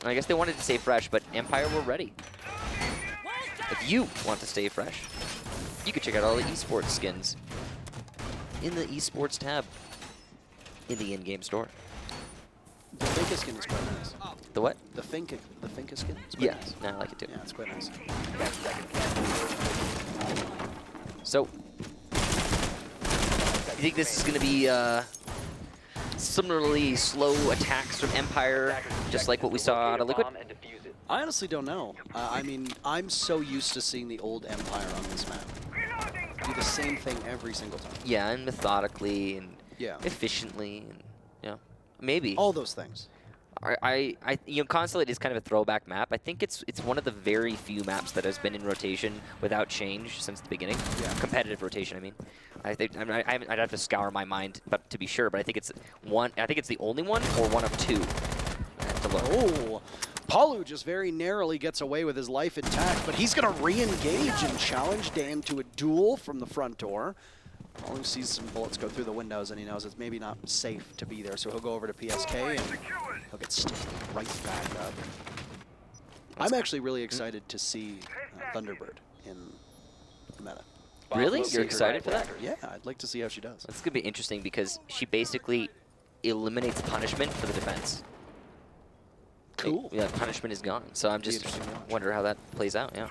I guess they wanted to stay fresh, but Empire were ready. If you want to stay fresh, you can check out all the esports skins in the esports tab in the in-game store. The Finka skin is quite nice. The what? The Finka skin is quite nice. No, I like it too. Yeah, it's quite nice. So, you think this is going to be similarly slow attacks from Empire, just like what we saw out of Liquid? I honestly don't know. I mean, I'm so used to seeing the old Empire on this map do the same thing every single time. Yeah, and methodically and efficiently, and maybe all those things. Consulate is kind of a throwback map. I think it's one of the very few maps that has been in rotation without change since the beginning. Yeah. Competitive rotation, I mean. I'd have to scour my mind, but to be sure. But I think it's one. I think it's the only one or one of 2. I have to look. Oh, Paulo just very narrowly gets away with his life intact, but he's going to re-engage and challenge Dan to a duel from the front door. Paulo sees some bullets go through the windows, and he knows it's maybe not safe to be there, so he'll go over to PSK, and he'll get stuck right back up. I'm actually really excited to see Thunderbird in the meta. Really? You're excited for that? Yeah, I'd like to see how she does. It's going to be interesting because she basically eliminates punishment for the defense. Cool. Yeah, punishment is gone. So I'm just wonder how that plays out, yeah.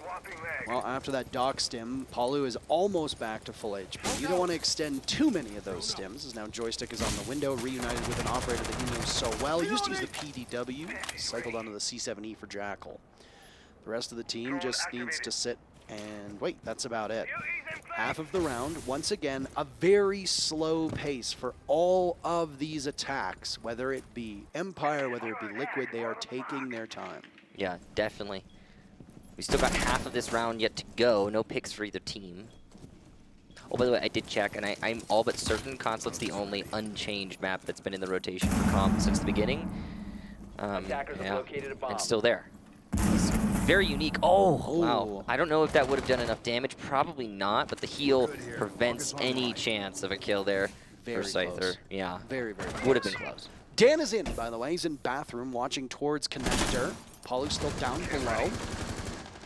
Well, after that dock stim, Paulo is almost back to full HP. You don't want to extend too many of those stims, as now Joystick is on the window, reunited with an operator that he knows so well. He used to use the PDW, cycled onto the C7E for Jackal. The rest of the team just needs to sit and wait. That's about it. Half of the round, once again, a very slow pace for all of these attacks, whether it be Empire, whether it be Liquid, they are taking their time. Yeah, definitely. We still got half of this round yet to go. No picks for either team. Oh, by the way, I did check, and I'm all but certain Consulate's the only unchanged map that's been in the rotation for comp since the beginning. Yeah, it's still there. It's very unique. Oh, wow. I don't know if that would have done enough damage. Probably not, but the heal prevents any chance of a kill there for Scyther. Yeah, very, very close. Would have been close. Dan is in, by the way. He's in bathroom watching towards connector. Paulo's still down below.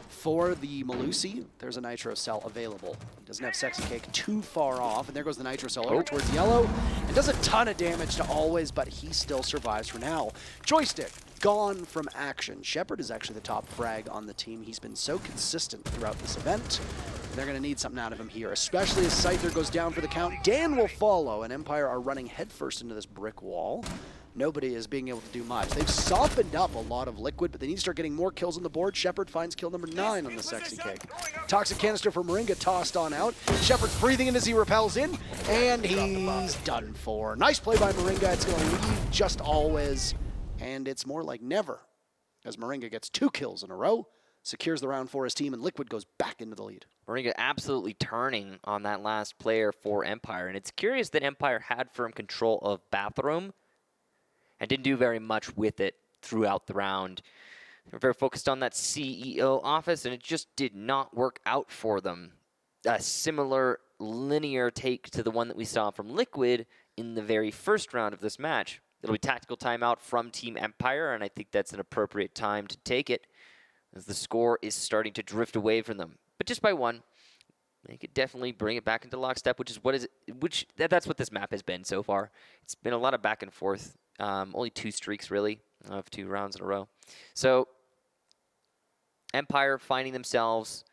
For the Melusi, there's a Nitro Cell available. He doesn't have Sexy Cake too far off, and there goes the Nitro Cell over towards yellow. It does a ton of damage to Always, but he still survives for now. Joystick, gone from action. Shepard is actually the top frag on the team. He's been so consistent throughout this event. They're going to need something out of him here, especially as Scyther goes down for the count. Dan will follow, and Empire are running headfirst into this brick wall. Nobody is being able to do much. They've softened up a lot of Liquid, but they need to start getting more kills on the board. Shepard finds kill number 9 on the Sexy Cake. Toxic canister for Moringa tossed on out. Shepard's breathing in as he repels in, and he's done for. Nice play by Moringa. It's going to leave just always, and it's more like never, as Moringa gets 2 kills in a row, secures the round for his team, and Liquid goes back into the lead. Moringa absolutely turning on that last player for Empire, and it's curious that Empire had firm control of Bathroom and didn't do very much with it throughout the round. They were very focused on that CEO office, and it just did not work out for them. A similar linear take to the one that we saw from Liquid in the very first round of this match. It'll be tactical timeout from Team Empire, and I think that's an appropriate time to take it, as the score is starting to drift away from them. But just by 1, they could definitely bring it back into lockstep, that's what this map has been so far. It's been a lot of back and forth. Only 2 streaks, really, of 2 rounds in a row. So Empire finding themselves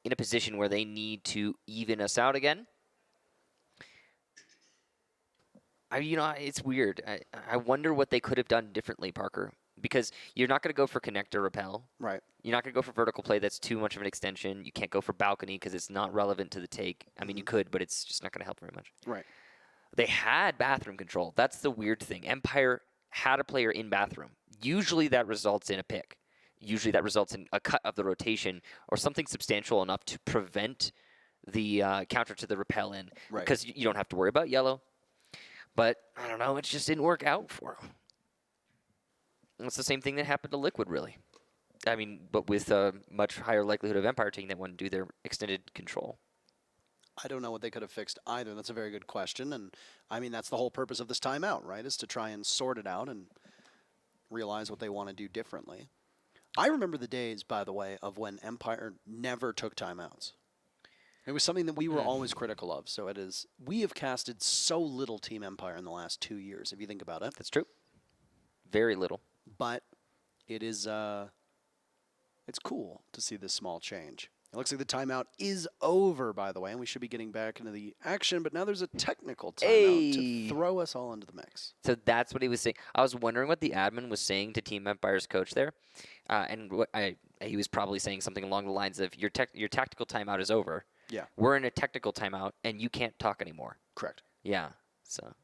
in a position where they need to even us out again. It's weird. I wonder what they could have done differently, Parker, because you're not going to go for connect or repel. Right. You're not going to go for vertical play. That's too much of an extension. You can't go for balcony because it's not relevant to the take. I mean, you could, but it's just not going to help very much. Right. They had bathroom control. That's the weird thing. Empire had a player in bathroom. Usually that results in a pick. Usually that results in a cut of the rotation or something substantial enough to prevent the counter to the repel in. Right. Because you don't have to worry about yellow. But, I don't know, it just didn't work out for them. It's the same thing that happened to Liquid, really. I mean, but with a much higher likelihood of Empire taking that one and do their extended control. I don't know what they could have fixed either. That's a very good question. And, I mean, that's the whole purpose of this timeout, right, is to try and sort it out and realize what they want to do differently. I remember the days, by the way, of when Empire never took timeouts. It was something that we were always critical of. So we have casted so little Team Empire in the last 2 years, if you think about it. That's true. Very little. But it is, it's cool to see this small change. It looks like the timeout is over, by the way, and we should be getting back into the action, but now there's a technical timeout to throw us all into the mix. So that's what he was saying. I was wondering what the admin was saying to Team Empire's coach there, and he was probably saying something along the lines of, your tactical timeout is over. Yeah. We're in a technical timeout, and you can't talk anymore. Correct. Yeah, so.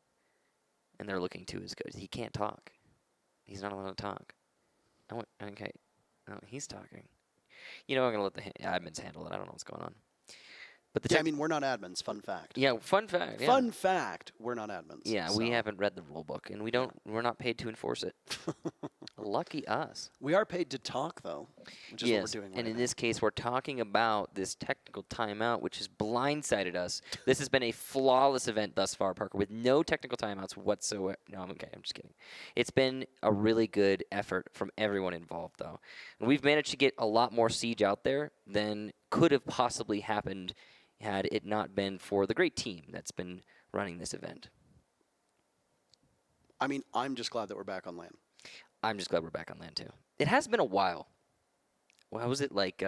And they're looking to his coach. He can't talk. He's not allowed to talk. I went, okay. Oh, he's talking. I'm going to let the admins handle it. I don't know what's going on. But I mean, we're not admins. Fun fact. Yeah, fun fact. Yeah. Fun fact, we're not admins. Yeah, so. We haven't read the rule book, and we're not paid to enforce it. Lucky us. We are paid to talk, though, which is what we're doing right and in now. this case, we're talking about this technical timeout, which has blindsided us. This has been a flawless event thus far, Parker, with no technical timeouts whatsoever. No, I'm okay. I'm just kidding. It's been a really good effort from everyone involved, though. And we've managed to get a lot more siege out there than could have possibly happened had it not been for the great team that's been running this event. I mean, I'm just glad that we're back on land. I'm just glad we're back on land, too. It has been a while. What was it, like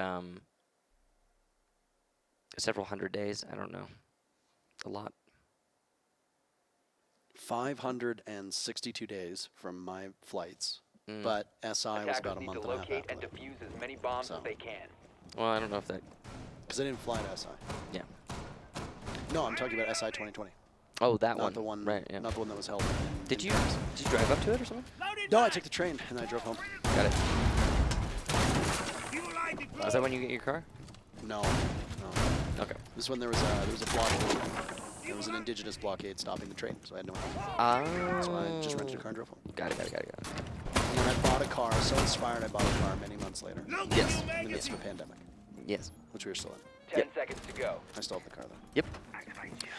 several hundred days? I don't know. A lot. 562 days from my flights, but SI was about a month and a half locate after and that. defuse as many bombs as they can. Well, I don't know if that... Because I didn't fly to SI. Yeah. No, I'm talking about SI 2020. Oh, that Not one. the one, Right, yeah. not the one that was held. Did you drive up to it or something? No, I took the train and I drove home. Got it. Is that when you get your car? No. Okay. This is when there was a blockade. There was an indigenous blockade stopping the train, so I had no idea. So I just rented a car and drove home. Got it. And then I bought a car, so inspired I bought a car many months later. Yes. In the midst of a pandemic, Yes. which we were still in. 10 seconds to go. I still have the car though. Yep.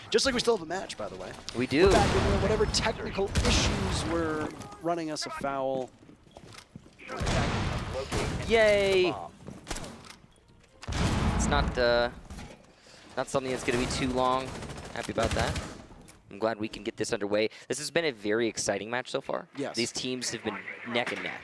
Just like we still have a match, by the way. We do. Back in whatever technical issues were running us afoul. Yay! It's not something that's going to be too long. Happy about that. I'm glad we can get this underway. This has been a very exciting match so far. Yes. These teams have been neck and neck.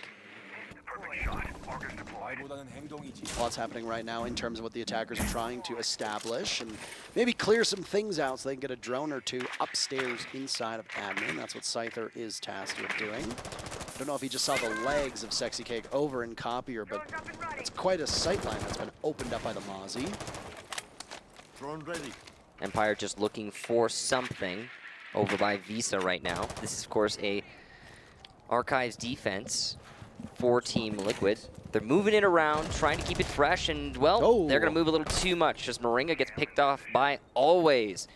Lots happening right now in terms of what the attackers are trying to establish and maybe clear some things out so they can get a drone or two upstairs inside of admin. That's what Scyther is tasked with doing. I don't know if he just saw the legs of Sexy Cake over in Copier, but it's quite a sightline that's been opened up by the Mozzie. Drone ready. Empire just looking for something over by Visa right now. This is, of course, a Archives defense for Team Liquid. They're moving it around, trying to keep it fresh, and, well, they're going to move a little too much as Moringa gets picked off by Always.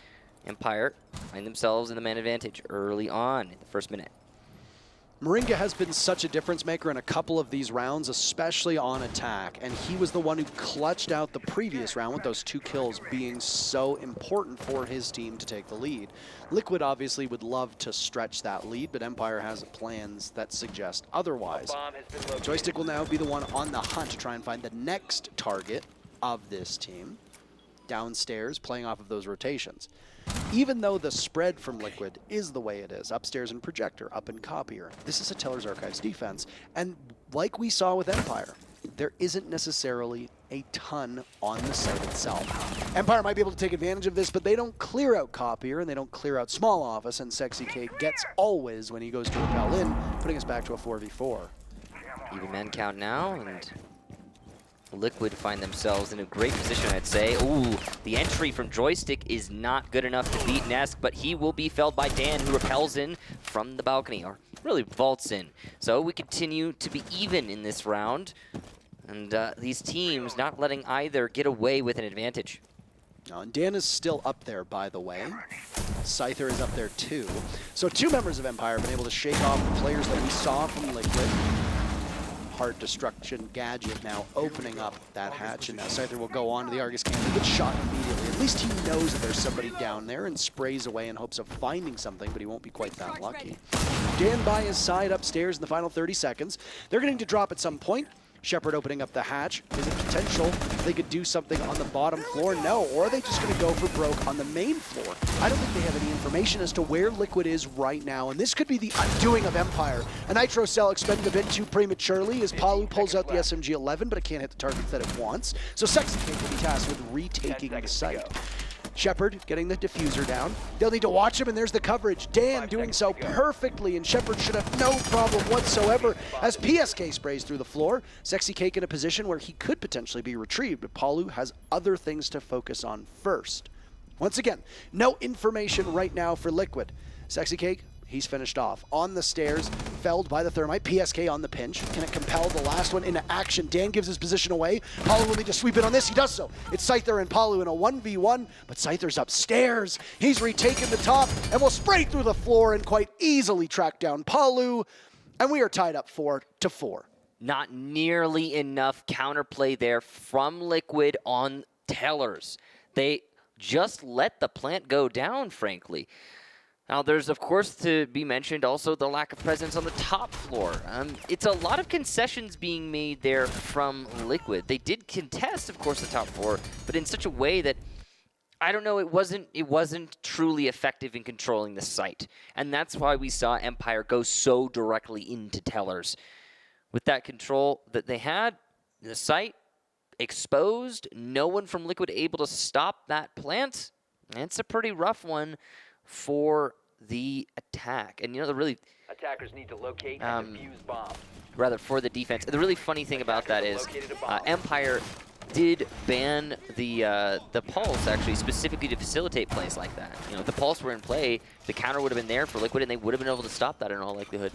Empire find themselves in the man advantage early on in the first minute. Moringa has been such a difference maker in a couple of these rounds, especially on attack, and he was the one who clutched out the previous round with those 2 kills being so important for his team to take the lead. Liquid obviously would love to stretch that lead, but Empire has plans that suggest otherwise. Joystick will now be the one on the hunt to try and find the next target of this team. Downstairs, playing off of those rotations. Even though the spread from Liquid is the way it is, upstairs in Projector, up in Copier, this is a Teller's Archives defense. And like we saw with Empire, there isn't necessarily a ton on the site itself. Empire might be able to take advantage of this, but they don't clear out Copier and they don't clear out Small Office, and Sexy Cake gets Always when he goes to repel in, putting us back to a 4v4. Even man count now, and Liquid find themselves in a great position, I'd say. Ooh, the entry from Joystick is not good enough to beat Nesk, but he will be felled by Dan, who repels in from the balcony, or really vaults in. So we continue to be even in this round, and these teams not letting either get away with an advantage. And Dan is still up there, by the way. Scyther is up there too. So 2 members of Empire have been able to shake off the players that we saw from Liquid. Heart Destruction Gadget now opening up that hatch, and now Scyther will go on to the Argus cannon. He gets shot immediately. At least he knows that there's somebody down there and sprays away in hopes of finding something, but he won't be quite that lucky. Dan by his side upstairs in the final 30 seconds. They're going to drop at some point. Shepard opening up the hatch. Is it potential they could do something on the bottom floor? No. Or are they just going to go for broke on the main floor? I don't think they have any information as to where Liquid is right now, and this could be the undoing of Empire. A Nitro Cell expended a bit too prematurely as Paulo pulls out the SMG-11, but it can't hit the targets that it wants. So Sexy Cake will be tasked with retaking the site. Shepard getting the diffuser down. They'll need to watch him, and there's the coverage. Dan doing so perfectly, and Shepard should have no problem whatsoever as PSK sprays through the floor. Sexy Cake in a position where he could potentially be retrieved, but Paulo has other things to focus on first. Once again, no information right now for Liquid. Sexy Cake, he's finished off. On the stairs, felled by the Thermite. PSK on the pinch. Can it compel the last one into action? Dan gives his position away. Paulo will need to sweep in on this. He does so. It's Scyther and Paulo in a 1v1, but Scyther's upstairs. He's retaken the top and will spray through the floor and quite easily track down Paulo. And we are tied up 4-4. Not nearly enough counterplay there from Liquid on Tellers. They just let the plant go down, frankly. Now, there's, of course, to be mentioned also the lack of presence on the top floor. It's a lot of concessions being made there from Liquid. They did contest, of course, the top floor, but in such a way that, I don't know, it wasn't truly effective in controlling the site. And that's why we saw Empire go so directly into Tellers. With that control that they had, the site exposed, no one from Liquid able to stop that plant. It's a pretty rough one for the attack. And, you know, the really... Attackers need to locate and defuse bombs. Rather, for the defense. The really funny thing about that is Empire did ban the Pulse, actually, specifically to facilitate plays like that. You know, if the Pulse were in play, the counter would have been there for Liquid, and they would have been able to stop that in all likelihood.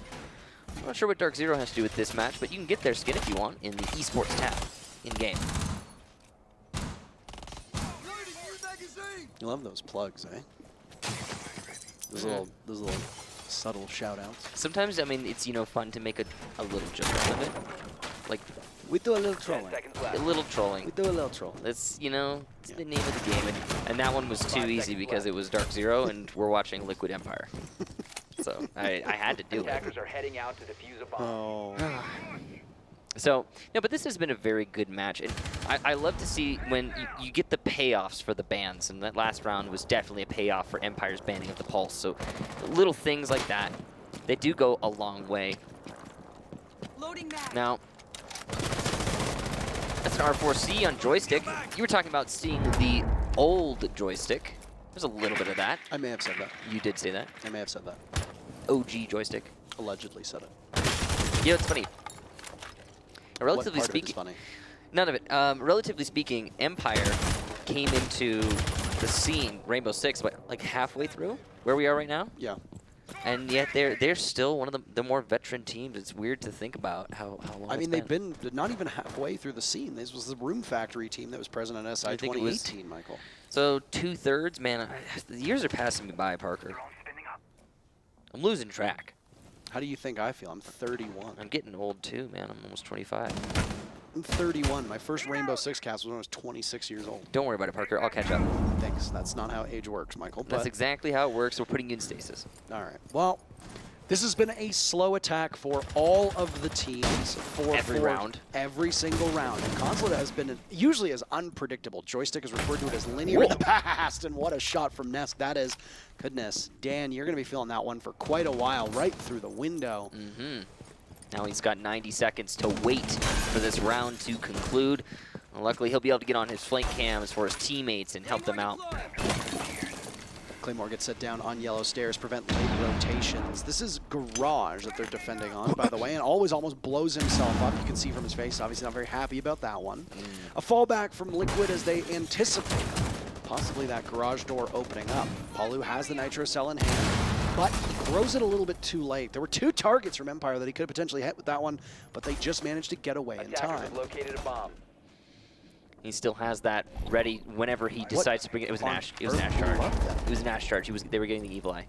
I'm not sure what Dark Zero has to do with this match, but you can get their skin if you want in the esports tab in-game. You love those plugs, eh? Those little subtle shout-outs. Sometimes, I mean, it's, you know, fun to make a little joke out of it. Like, we do a little trolling. A little trolling. We do a little troll. That's, you know, it's the name of the game. And that one was too easy because it was Dark Zero and we're watching Liquid Empire. So I had to do it. Attackers are heading out to defuse a bomb. Oh. So, no, but this has been a very good match. And I love to see when you get the payoffs for the bans. And that last round was definitely a payoff for Empire's banning of the Pulse. So little things like that, they do go a long way. Now, R4C on joystick. You were talking about seeing the old joystick. There's a little bit of that. I may have said that. You did say that. I may have said that. OG joystick. Allegedly said it. You know, it's funny. Relatively What part speaking, of it is funny? none of it. Relatively speaking, Empire came into the scene, Rainbow Six, but like halfway through where we are right now, Yeah. and yet they're still one of the more veteran teams. It's weird to think about how long. I mean, it's they've been not even halfway through the scene. This was the Room Factory team that was present on SI I think it was- 2018, Michael. So 2/3, man. The years are passing me by, Parker. I'm losing track. How do you think I feel? I'm 31. I'm getting old too, man. I'm almost 25. I'm 31. My first Rainbow Six cast was when I was 26 years old. Don't worry about it, Parker. I'll catch up. Thanks. That's not how age works, Michael. That's But exactly how it works. We're putting you in stasis. all right. Well, this has been a slow attack for all of the teams for Every round. Every single round. And Consulate has been usually as unpredictable. Joystick has referred to it as linear in the past, and what a shot from Nest that is. Goodness, Dan, you're going to be feeling that one for quite a while, right through the window. Mm-hmm. Now he's got 90 seconds to wait for this round to conclude. Well, luckily, he'll be able to get on his flank cams for his teammates and help them out. Claymore gets set down on yellow stairs, prevent late rotations. This is Garage that they're defending on, by the way, and always almost blows himself up. You can see from his face, obviously not very happy about that one. A fallback from Liquid as they anticipate possibly that garage door opening up. Paulo has the nitro cell in hand, but he throws it a little bit too late. There were 2 targets from Empire that he could have potentially hit with that one, but they just managed to get away in Attackers time. have located a bomb. He still has that ready whenever he decides to bring it. It was an on Ash. It was an earth Ash charge. love that? It was an Ash charge. They were getting the evil eye.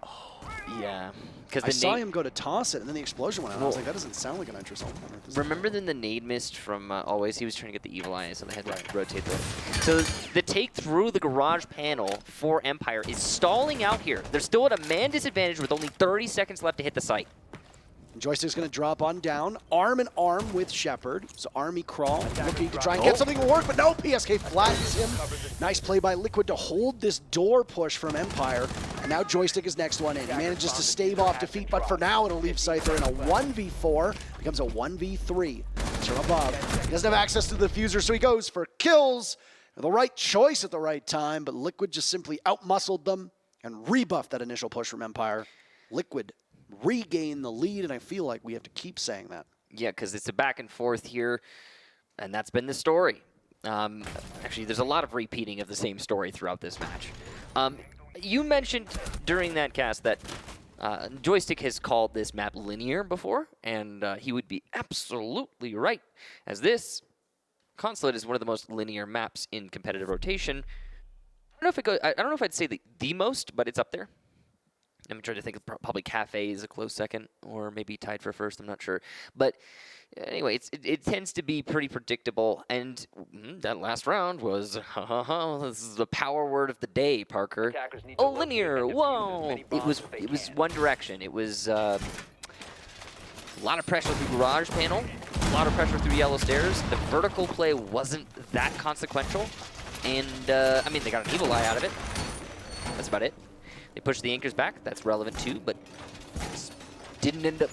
Oh, yeah. Because I saw him go to toss it, and then the explosion went out. I was Well, like, that doesn't sound like a nitro cell. Remember then the nade missed from Always? He was trying to get the evil eye, so they had to rotate the. So the take through the garage panel for Empire is stalling out here. They're still at a man disadvantage with only 30 seconds left to hit the site. Joystick's going to drop on down, arm in arm with Shepard. So Army crawl, looking to try and get something to work, but no, PSK flattens him. Nice play by Liquid to hold this door push from Empire. And now Joystick is next one in. He manages to stave off defeat, but for now it'll leave Scyther in a 1v4. Becomes a 1v3. From above. He doesn't have access to the diffuser, so he goes for kills. The right choice at the right time, but Liquid just simply outmuscled them and rebuffed that initial push from Empire. Liquid regain the lead, and I feel like we have to keep saying that. Yeah, because it's a back and forth here, and that's been the story. Actually, there's a lot of repeating of the same story throughout this match. You mentioned during that cast that Joystick has called this map linear before, and he would be absolutely right, as this Consulate is one of the most linear maps in competitive rotation. I don't know if I'd say the most, but it's up there. I'm trying to think of probably Cafe is a close second, or maybe tied for first. I'm not sure. But anyway, it tends to be pretty predictable. And that last round was, this is the power word of the day, Parker. Attackers need to Oh, locate linear. and defuse as Whoa. many It bombs was as they it was can. one direction. It was a lot of pressure through garage panel, a lot of pressure through yellow stairs. The vertical play wasn't that consequential. And, I mean, they got an evil eye out of it. That's about it. They pushed the anchors back. That's relevant too, but didn't end up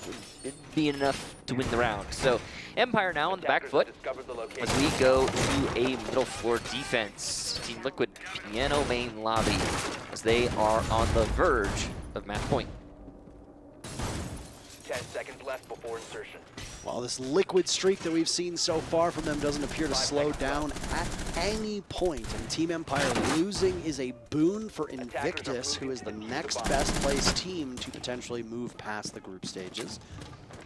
being enough to win the round. So Empire now on the back foot as we go to a middle floor defense. Team Liquid piano main lobby as they are on the verge of match point. 10 seconds left before insertion. Well, this Liquid streak that we've seen so far from them doesn't appear to slow down at any point. And Team Empire losing is a boon for Invictus, who is the next best placed team to potentially move past the group stages.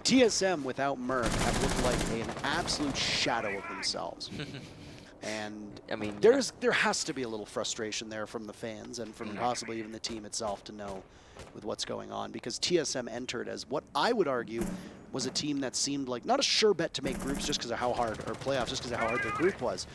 TSM without Merc have looked like an absolute shadow of themselves. And I mean, there has to be a little frustration there from the fans and from possibly even the team itself to know with what's going on, because TSM entered as what I would argue was a team that seemed like not a sure bet to make groups just because of how hard, or playoffs just because of how hard their group was.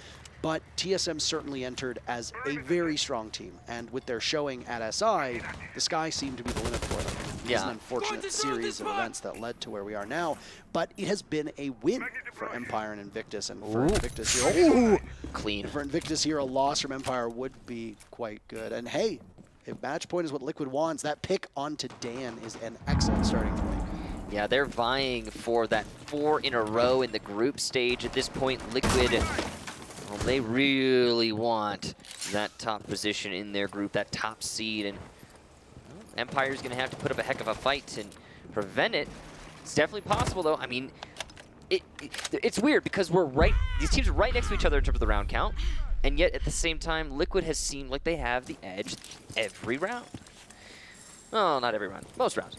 But TSM certainly entered as a very strong team, and with their showing at SI, the sky seemed to be the limit for them. It's an unfortunate series of events that led to where we are now, but it has been a win for Empire and Invictus, and for Invictus here, clean. For Invictus here, a loss from Empire would be quite good. And hey, if match point is what Liquid wants, that pick onto Dan is an excellent starting point. Yeah, they're vying for that 4 in a row in the group stage at this point. Liquid, well, they really want that top position in their group, that top seed, and well, Empire's going to have to put up a heck of a fight to prevent it. It's definitely possible, though. I mean, it's weird because these teams are right next to each other in terms of the round count, and yet at the same time, Liquid has seemed like they have the edge every round. Oh, not every round, most rounds.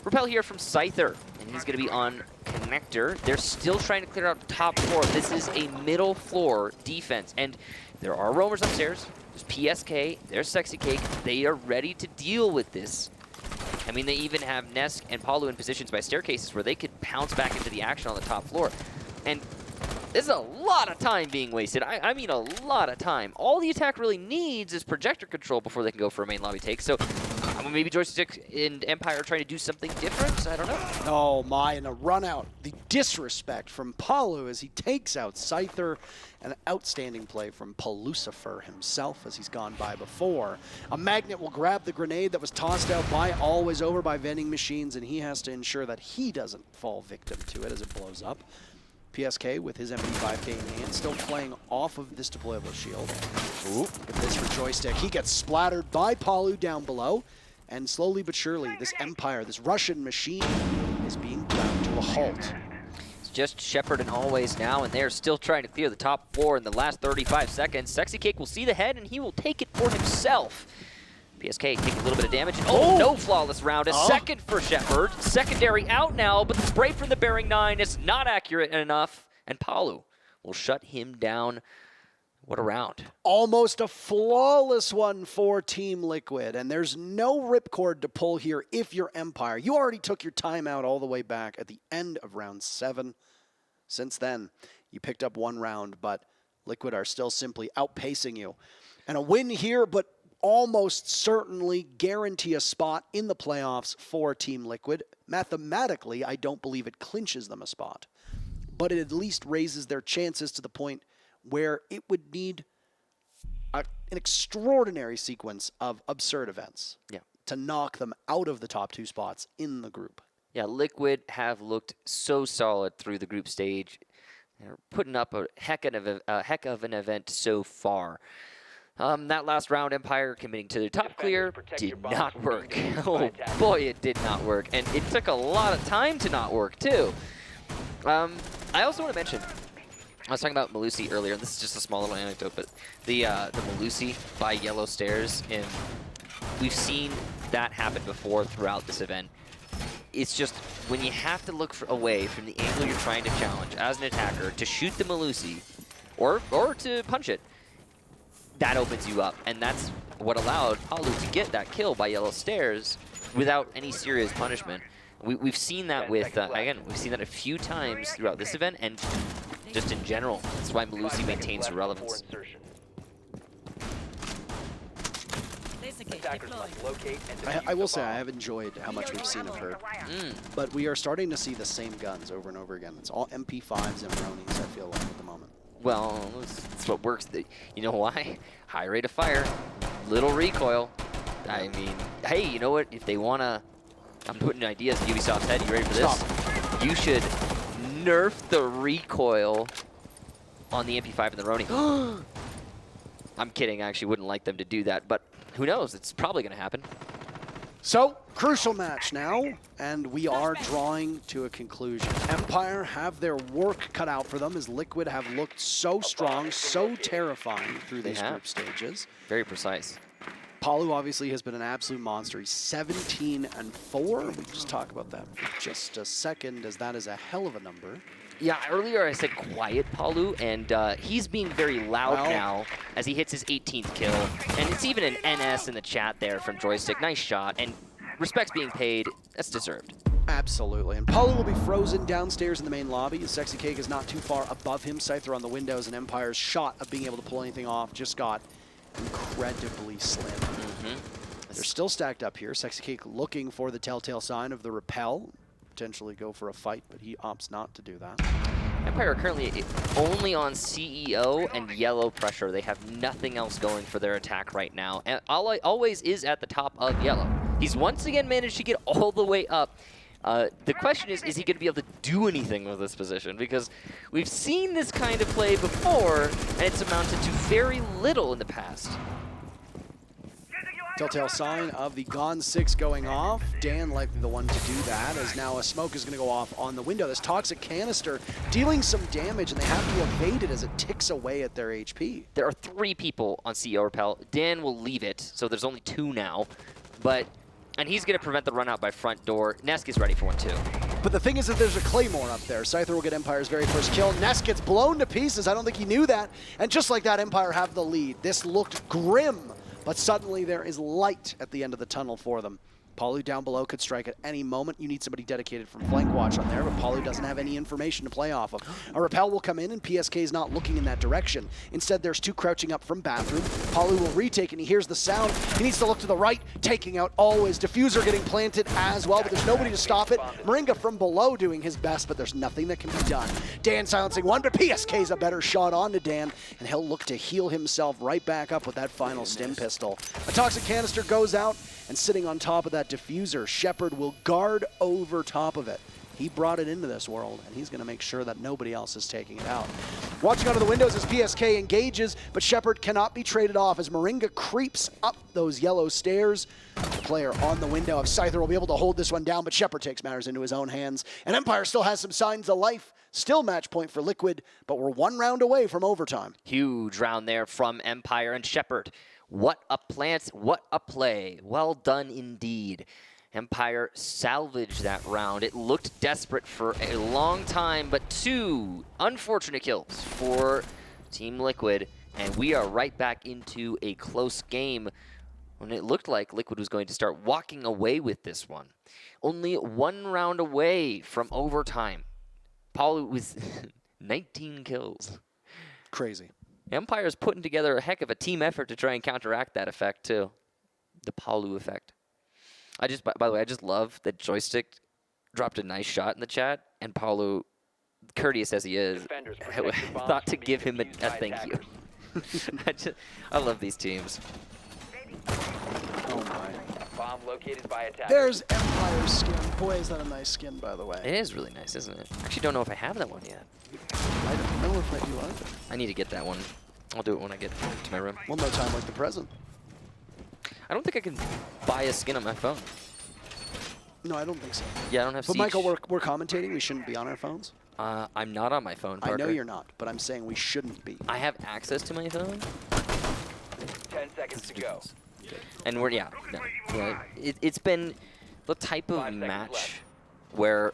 Repel here from Scyther, and he's going to be on Connector. They're still trying to clear out top floor. This is a middle floor defense, and there are roamers upstairs. There's PSK, there's Sexy Cake. They are ready to deal with this. I mean, they even have Nesk and Paulo in positions by staircases where they could pounce back into the action on the top floor. And this is a lot of time being wasted. I mean a lot of time. All the attack really needs is projector control before they can go for a main lobby take. So maybe Joystick and Empire are trying to do something different. I don't know. Oh my, and a run out. The disrespect from Paulo as he takes out Scyther. An outstanding play from Palucifer himself as he's gone by before. A Magnet will grab the grenade that was tossed out by Always Over by vending machines, and he has to ensure that he doesn't fall victim to it as it blows up. PSK with his MP5K in hand, still playing off of this deployable shield. Ooh, look at this for Joystick. He gets splattered by Paulo down below, and slowly but surely, this Empire, this Russian machine, is being ground to a halt. It's just Shepard and Always now, and they're still trying to clear the top floor in the last 35 seconds. Sexy Cake will see the head, and he will take it for himself. PSK taking a little bit of damage. Oh, no flawless round. A second for Shepard. Secondary out now, but the spray from the Bearing 9 is not accurate enough. And Paulo will shut him down. What a round. Almost a flawless one for Team Liquid, and there's no ripcord to pull here if you're Empire. You already took your timeout all the way back at the end of round 7. Since then, you picked up 1 round, but Liquid are still simply outpacing you. And a win here, but almost certainly guarantee a spot in the playoffs for Team Liquid. Mathematically, I don't believe it clinches them a spot, but it at least raises their chances to the point where it would need an extraordinary sequence of absurd events to knock them out of the top 2 spots in the group. Yeah, Liquid have looked so solid through the group stage. They're putting up a heck of an event so far. That last round, Empire committing to the top clear did not work. Oh boy, it did not work. And it took a lot of time to not work, too. I also want to mention, I was talking about Melusi earlier, and this is just a small little anecdote, but the Melusi by Yellow Stairs, and we've seen that happen before throughout this event. It's just when you have to look away from the angle you're trying to challenge as an attacker to shoot the Melusi or to punch it, that opens you up, and that's what allowed Paulo to get that kill by Yellow Stairs without any serious punishment. We've seen that with, again, we've seen that a few times throughout this event, and just in general. That's why Melusi maintains her relevance. I will say I have enjoyed how much we've seen of her, but we are starting to see the same guns over and over again. It's all MP5s and Ronis, I feel like, at the moment. Well, that's what works. You know why? High rate of fire, little recoil. I mean, hey, you know what? If they want to, I'm putting ideas in Ubisoft's head. You ready for this? Stop. You should nerf the recoil on the MP5 and the Roni. I'm kidding. I actually wouldn't like them to do that, but who knows? It's probably going to happen. So, crucial match now, and we are drawing to a conclusion. Empire have their work cut out for them as Liquid have looked so strong, so terrifying through these group stages. Very precise. Paulo obviously has been an absolute monster. He's 17-4. We can just talk about that for just a second, as that is a hell of a number. Yeah, earlier I said quiet Paulo, and he's being very loud now as he hits his 18th kill. And it's even an NS in the chat there from Joystick. Nice shot, and respect's being paid. That's deserved. Absolutely, and Paulo will be frozen downstairs in the main lobby. His Sexy Cake is not too far above him. Scyther on the windows, and Empire's shot of being able to pull anything off just got incredibly slim. They're still stacked up here. Sexy Cake looking for the telltale sign of the repel. Potentially go for a fight, but he opts not to do that. Empire are currently only on CEO and yellow pressure. They have nothing else going for their attack right now. And Always is at the top of yellow. He's once again managed to get all the way up The question is he going to be able to do anything with this position? Because we've seen this kind of play before, and it's amounted to very little in the past. Telltale sign of the Gone 6 going off. Dan likely the one to do that, as now a smoke is going to go off on the window. This toxic canister dealing some damage, and they have to evade it as it ticks away at their HP. There are 3 people on CEO Repel. Dan will leave it, so there's only 2 now. And he's going to prevent the run out by front door. Nesk is ready for one too. But the thing is that there's a Claymore up there. Scyther will get Empire's very first kill. Ness gets blown to pieces. I don't think he knew that. And just like that, Empire have the lead. This looked grim, but suddenly there is light at the end of the tunnel for them. Paulo down below could strike at any moment. You need somebody dedicated from flank watch on there, but Paulo doesn't have any information to play off of. A Repel will come in, and PSK is not looking in that direction. Instead, there's 2 crouching up from bathroom. Paulo will retake, and he hears the sound. He needs to look to the right, taking out always. Diffuser getting planted as well, but there's nobody to stop it. Moringa from below doing his best, but there's nothing that can be done. Dan silencing one, but PSK's a better shot on to Dan, and he'll look to heal himself right back up with that final stim pistol. A toxic canister goes out, and sitting on top of that diffuser, Shepard will guard over top of it. He brought it into this world, and he's going to make sure that nobody else is taking it out. Watching out of the windows as PSK engages, but Shepard cannot be traded off as Moringa creeps up those yellow stairs. The player on the window of Scyther will be able to hold this one down, but Shepard takes matters into his own hands. And Empire still has some signs of life. Still match point for Liquid, but we're 1 round away from overtime. Huge round there from Empire and Shepard. What a plant, what a play. Well done indeed. Empire salvaged that round. It looked desperate for a long time, but 2 unfortunate kills for Team Liquid. And we are right back into a close game when it looked like Liquid was going to start walking away with this one. Only 1 round away from overtime. Paulo with 19 kills. Crazy. Empire's putting together a heck of a team effort to try and counteract that effect, too. The Paulo effect. By the way, I just love that Joystick dropped a nice shot in the chat, and Paulo, courteous as he is, thought to give him a thank you. I love these teams. Oh my. Bomb located by attackers. There's Empire's skin. Boy, is that a nice skin, by the way. It is really nice, isn't it? I actually don't know if I have that one yet. I don't know if I do either. I need to get that one. I'll do it when I get to my room. One more time like the present. I don't think I can buy a skin on my phone. No, I don't think so. Yeah, I don't have But Siege. Michael, we're commentating. We shouldn't be on our phones. I'm not on my phone, Parker. I know you're not, but I'm saying we shouldn't be. I have access to my phone. 10 seconds to go. And yeah, it's been the type 5 of seconds match left. where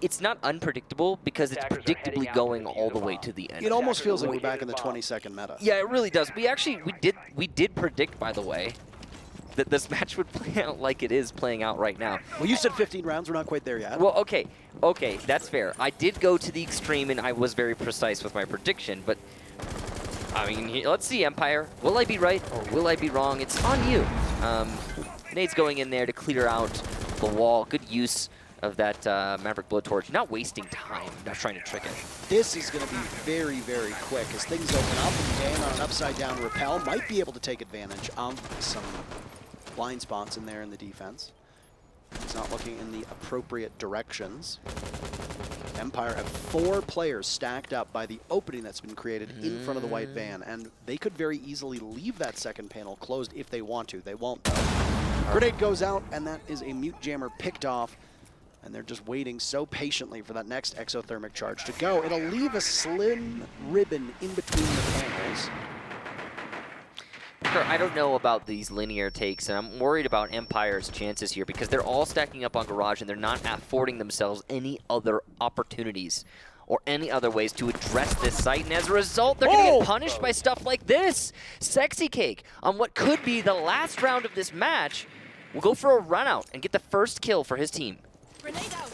it's not unpredictable because it's Attackers are heading predictably out going to defuse all a the way bomb. to the end. It almost feels like we're Located back in the bomb. 20-second meta. Yeah, it really does. We did predict, by the way, that this match would play out like it is playing out right now. Well, you said 15 rounds. We're not quite there yet. Well, okay, that's fair. I did go to the extreme, and I was very precise with my prediction, but I mean, let's see, Empire. Will I be right or will I be wrong? It's on you. Nade's going in there to clear out the wall. Good use of that Maverick Blowtorch. Not wasting time, not trying to trick it. This is going to be very, very quick as things open up, and Dan on an upside-down Repel might be able to take advantage of some blind spots in there in the defense. He's not looking in the appropriate directions. Empire have 4 players stacked up by the opening that's been created in front of the white van, and they could very easily leave that second panel closed if they want to. They won't, though. Grenade goes out, and that is a mute jammer picked off, and they're just waiting so patiently for that next exothermic charge to go. It'll leave a slim ribbon in between the panels. Sure, I don't know about these linear takes, and I'm worried about Empire's chances here because they're all stacking up on Garage and they're not affording themselves any other opportunities or any other ways to address this site, and as a result, they're going to get punished by stuff like this. Sexy Cake, on what could be the last round of this match, will go for a run out and get the first kill for his team.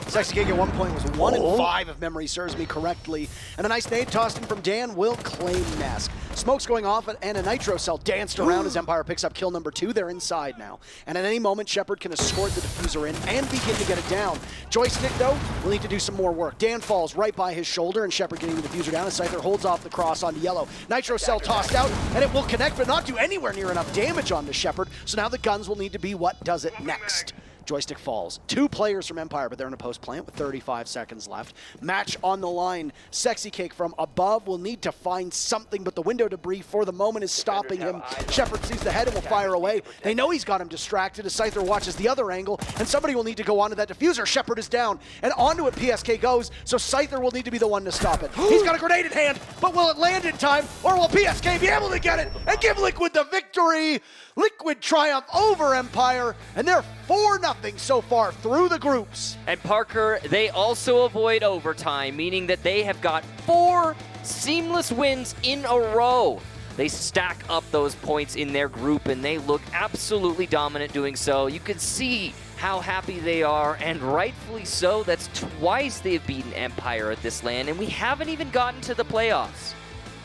Sexy King at one point was 1 in 5 if memory serves me correctly. And a nice nade tossed in from Dan will claim Nesk. Smoke's going off and a Nitro Cell danced around as Empire picks up kill number 2. They're inside now. And at any moment, Shepard can escort the diffuser in and begin to get it down. Joystick, though, will need to do some more work. Dan falls right by his shoulder and Shepard getting the diffuser down as Scyther holds off the cross onto Yellow. Nitro Cell tossed out and it will connect but not do anywhere near enough damage onto Shepard. So now the guns will need to be what does it next. Joystick falls. 2 players from Empire, but they're in a post plant with 35 seconds left. Match on the line. Sexy Cake from above will need to find something, but the window debris for the moment is stopping him. Shepard sees the head and will fire away. They know he's got him distracted as Scyther watches the other angle, and somebody will need to go onto that diffuser. Shepard is down, and onto it PSK goes, so Scyther will need to be the one to stop it. He's got a grenade in hand, but will it land in time, or will PSK be able to get it and give Liquid the victory? Liquid triumph over Empire, and they're 4-0 so far through the groups. And Parker, they also avoid overtime, meaning that they have got 4 seamless wins in a row. They stack up those points in their group, and they look absolutely dominant doing so. You can see how happy they are, and rightfully so. That's twice they've beaten Empire at this LAN, and we haven't even gotten to the playoffs.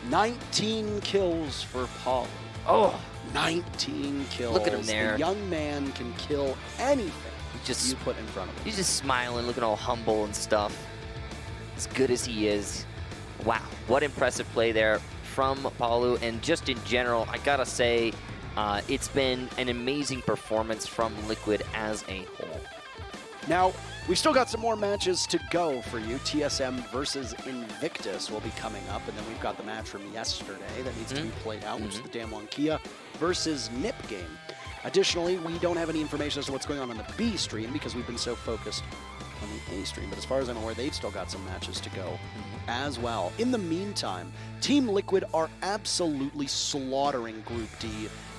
19 kills for Paulo. Oh, 19 kills. Look at him there. The young man can kill anything just you put in front of him. he's just smiling, looking all humble and stuff. As good as he is. Wow, what impressive play there from Paulo, and just in general, I gotta say, it's been an amazing performance from Liquid as a whole. Now, we've still got some more matches to go for you. TSM versus Invictus will be coming up, and then we've got the match from yesterday that needs to be played out, which is the Damwon Kia versus NIP game. Additionally, we don't have any information as to what's going on the B stream because we've been so focused on the A stream, but as far as I'm aware, they've still got some matches to go as well. In the meantime, Team Liquid are absolutely slaughtering Group D,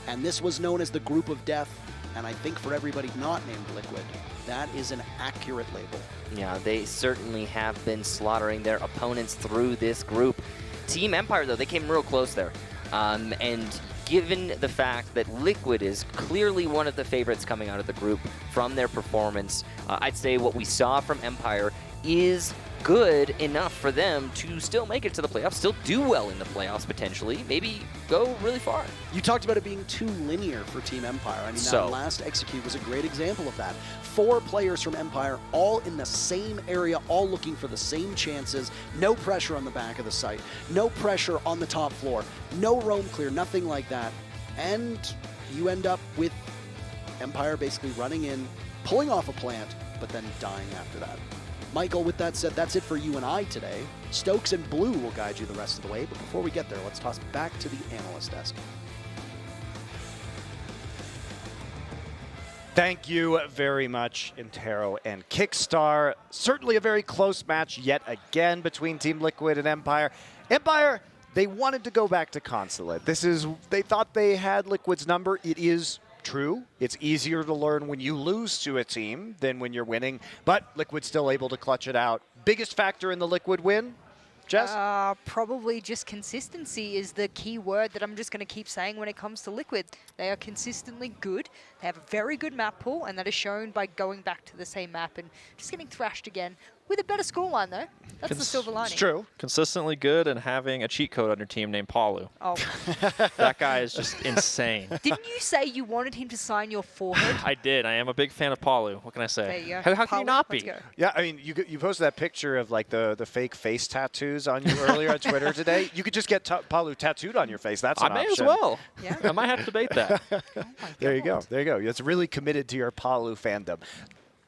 and this was known as the Group of Death, and I think for everybody not named Liquid, that is an accurate label. Yeah, they certainly have been slaughtering their opponents through this group. Team Empire, though, they came real close there. And given the fact that Liquid is clearly one of the favorites coming out of the group from their performance, I'd say what we saw from Empire is good enough for them to still make it to the playoffs, still do well in the playoffs potentially, maybe go really far. You talked about it being too linear for Team Empire. I mean, that last Execute was a great example of that. 4 players from Empire, all in the same area, all looking for the same chances, no pressure on the back of the site, no pressure on the top floor, no roam clear, nothing like that. And you end up with Empire basically running in, pulling off a plant, but then dying after that. Michael, with that said, that's it for you and I today. Stokes and Blue will guide you the rest of the way, but before we get there, let's toss back to the analyst desk. Thank you very much, Intero and Kickstar. Certainly a very close match yet again between Team Liquid and Empire. Empire, they wanted to go back to Consulate. They thought they had Liquid's number. It is true. It's easier to learn when you lose to a team than when you're winning, but Liquid's still able to clutch it out. Biggest factor in the Liquid win? Jess? Probably just consistency is the key word that I'm just going to keep saying when it comes to Liquid. They are consistently good. They have a very good map pool, and that is shown by going back to the same map and just getting thrashed again with a better scoreline, though. That's the silver lining. It's true. Consistently good and having a cheat code on your team named Paulo. Oh. That guy is just insane. Didn't you say you wanted him to sign your forehead? I did. I am a big fan of Paulo. What can I say? There you go. How can Paulo, you not let's be? go. Yeah, I mean, you posted that picture of like the fake face tattoos on you earlier on Twitter today. You could just get Paulo tattooed on your face. That's an I may option. as well. Yeah. I might have to debate that. Oh my There you go. God. There you go. It's really committed to your Paulo fandom.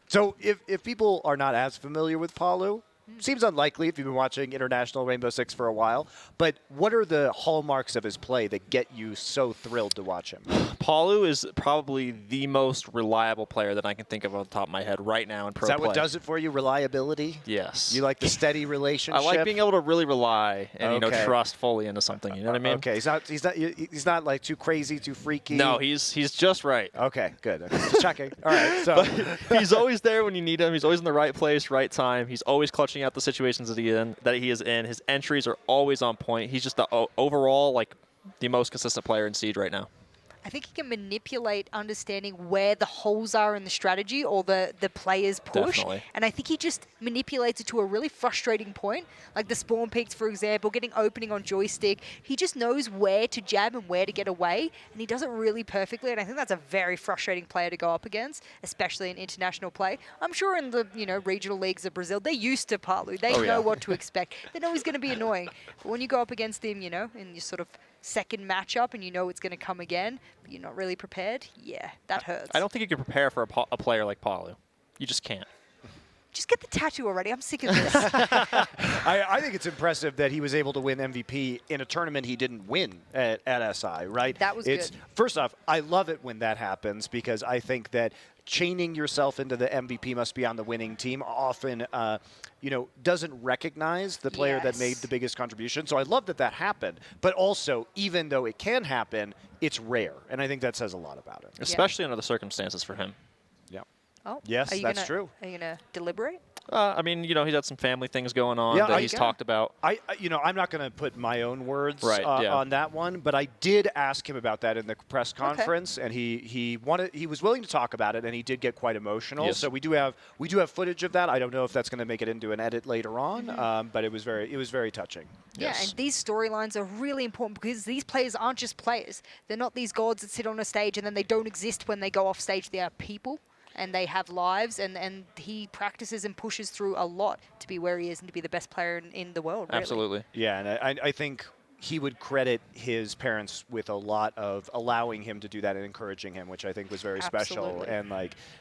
So if people are not as familiar with Paulo, seems unlikely if you've been watching International Rainbow Six for a while, but what are the hallmarks of his play that get you so thrilled to watch him? Paulo is probably the most reliable player that I can think of on the top of my head right now in pro Is that play. what does it for you, reliability? Yes. You like the steady relationship? I like being able to really rely and Okay. trust fully into something. You know what I mean? Okay, he's not like too crazy, too freaky. No, he's just right. Okay, good. Okay, just checking. All right, so But he's always there when you need him. He's always in the right place, right time. He's always clutching out the situations that he is in. His entries are always on point. He's just the overall the most consistent player in Siege right now. I think he can manipulate understanding where the holes are in the strategy or the player's push. Definitely. And I think he just manipulates it to a really frustrating point. Like the spawn peaks, for example, getting opening on joystick. He just knows where to jab and where to get away, and he does it really perfectly. And I think that's a very frustrating player to go up against, especially in international play. I'm sure in the regional leagues of Brazil, they're used to Paulo. They know what to expect. They know he's going to be annoying. But when you go up against him, in your sort of second matchup and you know it's going to come again, but you're not really prepared, yeah, that hurts. I don't think you can prepare for a player like Paulo. You just can't. Just get the tattoo already. I'm sick of this. I think it's impressive that he was able to win MVP in a tournament he didn't win at SI, right? That was good. First off, I love it when that happens because I think that chaining yourself into the MVP must be on the winning team often, doesn't recognize the player that made the biggest contribution. So I love that that happened. But also, even though it can happen, it's rare. And I think that says a lot about it. Especially under the circumstances for him. Yeah. Oh, yes, that's true. Are you going to deliberate? I mean, he's had some family things going on Yeah, that he's talked about. I'm not going to put my own words Right, on that one, but I did ask him about that in the press conference, and he was willing to talk about it, and he did get quite emotional. Yes. So we do have footage of that. I don't know if that's going to make it into an edit later on, but it was very touching. Yeah, Yes. and these storylines are really important because these players aren't just players. They're not these gods that sit on a stage and then they don't exist when they go off stage. They are people. And they have lives, and he practices and pushes through a lot to be where he is and to be the best player in the world. Really. Absolutely. Yeah, and I think he would credit his parents with a lot of allowing him to do that and encouraging him, which I think was very special. And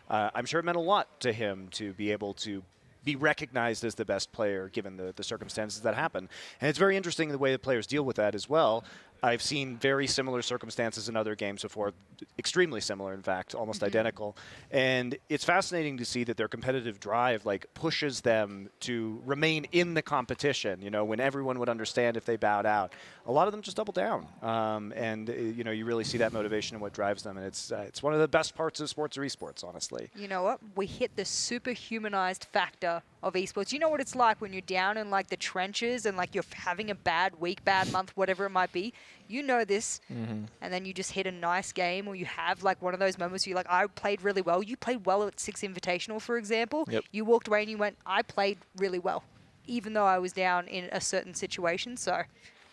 I'm sure it meant a lot to him to be able to be recognized as the best player given the circumstances that happen. And it's very interesting the way the players deal with that as well. I've seen very similar circumstances in other games before, extremely similar, in fact, almost identical. And it's fascinating to see that their competitive drive pushes them to remain in the competition, when everyone would understand if they bowed out. A lot of them just double down. You really see that motivation and what drives them. And it's one of the best parts of sports or esports, honestly. You know what? We hit the superhumanized factor of esports. You know what it's like when you're down in the trenches and you're having a bad week, bad month, whatever it might be. You know this, and then you just hit a nice game, or you have one of those moments where you're I played really well. You played well at 6 Invitational, for example. Yep. You walked away and you went, I played really well, even though I was down in a certain situation. So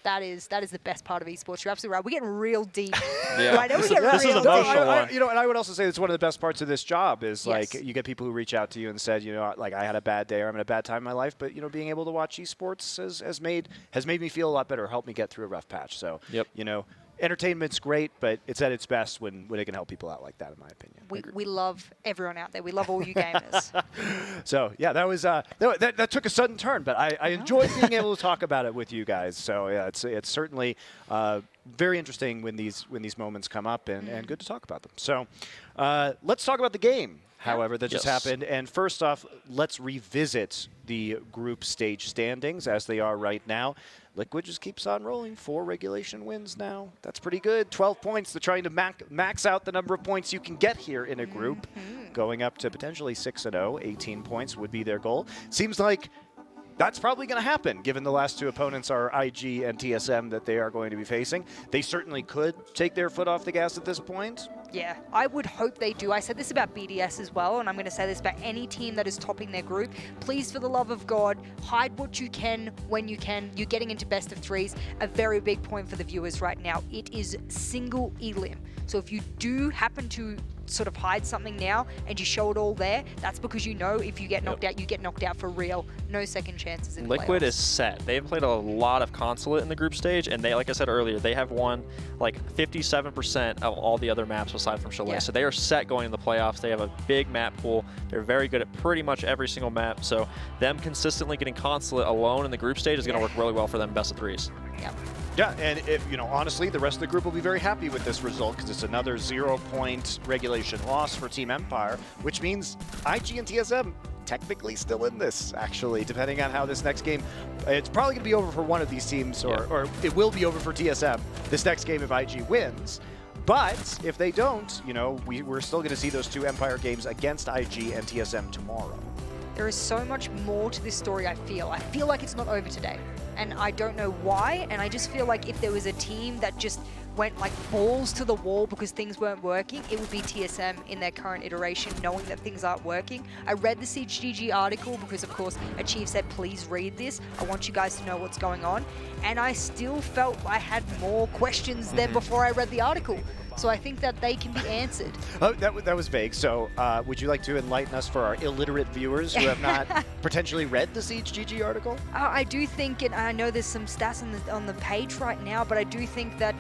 that is the best part of esports. You're absolutely right. We're getting real deep. Yeah. Right? This is real emotional deep. one. And I would also say it's one of the best parts of this job is Yes. you get people who reach out to you and said, I had a bad day or I'm in a bad time in my life, but being able to watch esports has made me feel a lot better, helped me get through a rough patch. So, Yep. Entertainment's great, but it's at its best when it can help people out like that, in my opinion. We love everyone out there. We love all you gamers. So yeah, that was that took a sudden turn, but I enjoyed being able to talk about it with you guys. So yeah, it's certainly very interesting when these moments come up and good to talk about them. So let's talk about the game. However, that just happened. And first off, let's revisit the group stage standings as they are right now. Liquid just keeps on rolling. 4 regulation wins now. That's pretty good. 12 points. They're trying to max out the number of points you can get here in a group. Going up to potentially 6-0. 18 points would be their goal. Seems like that's probably going to happen, given the last 2 opponents are IG and TSM that they are going to be facing. They certainly could take their foot off the gas at this point. Yeah, I would hope they do. I said this about BDS as well, and I'm going to say this about any team that is topping their group. Please, for the love of God, hide what you can when you can. You're getting into best of 3s. A very big point for the viewers right now. It is single elim. So if you do happen to sort of hide something now and you show it all there, that's because if you get knocked out, you get knocked out for real. No second chances in Liquid playoffs. is set. They've played a lot of Consulate in the group stage, and they, like I said earlier, they have won 57% of all the other maps aside from Chalet. Yeah. So they are set going into the playoffs. They have a big map pool. They're very good at pretty much every single map. So them consistently getting Consulate alone in the group stage is going to work really well for them best of 3s. Yeah. Yeah, and honestly, the rest of the group will be very happy with this result because it's another 0-point regulation loss for Team Empire, which means IG and TSM technically still in this, actually, depending on how this next game. It's probably going to be over for one of these teams, or it will be over for TSM this next game if IG wins. But if they don't, we're still going to see those 2 Empire games against IG and TSM tomorrow. There is so much more to this story, I feel. I feel like it's not over today. And I don't know why, and I just feel like if there was a team that just went balls to the wall because things weren't working, it would be TSM in their current iteration, knowing that things aren't working. I read the CGG article because, of course, Achieve said, please read this. I want you guys to know what's going on. And I still felt I had more questions than before I read the article. So I think that they can be answered. Oh, that was vague. So would you like to enlighten us for our illiterate viewers who have not potentially read the Siege GG article? I do think, and I know there's some stats on the page right now, but I do think that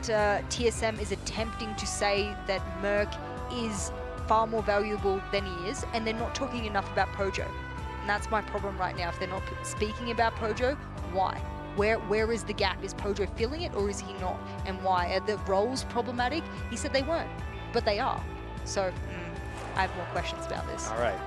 TSM is attempting to say that Merc is far more valuable than he is, and they're not talking enough about Pojo. And that's my problem right now. If they're not speaking about Pojo, why? Where is the gap? Is Pojo filling it, or is he not? And why? Are the roles problematic? He said they weren't, but they are. So I have more questions about this. All right.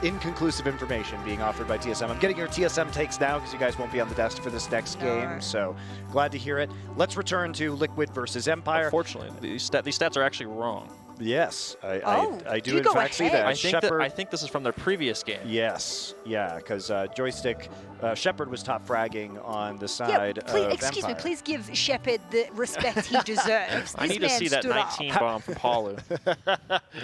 Inconclusive information being offered by TSM. I'm getting your TSM takes now because you guys won't be on the desk for this next game, so glad to hear it. Let's return to Liquid versus Empire. Unfortunately, these stats are actually wrong. Yes, Oh, I do you in go fact see ahead. that. I think this is from their previous game. Yes, yeah, because Joystick, Shepard was top fragging on the Yeah, side please, of excuse me, Empire. please give Shepard the respect he deserves. I This need to man see that stood up. 19 bomb from Paulo.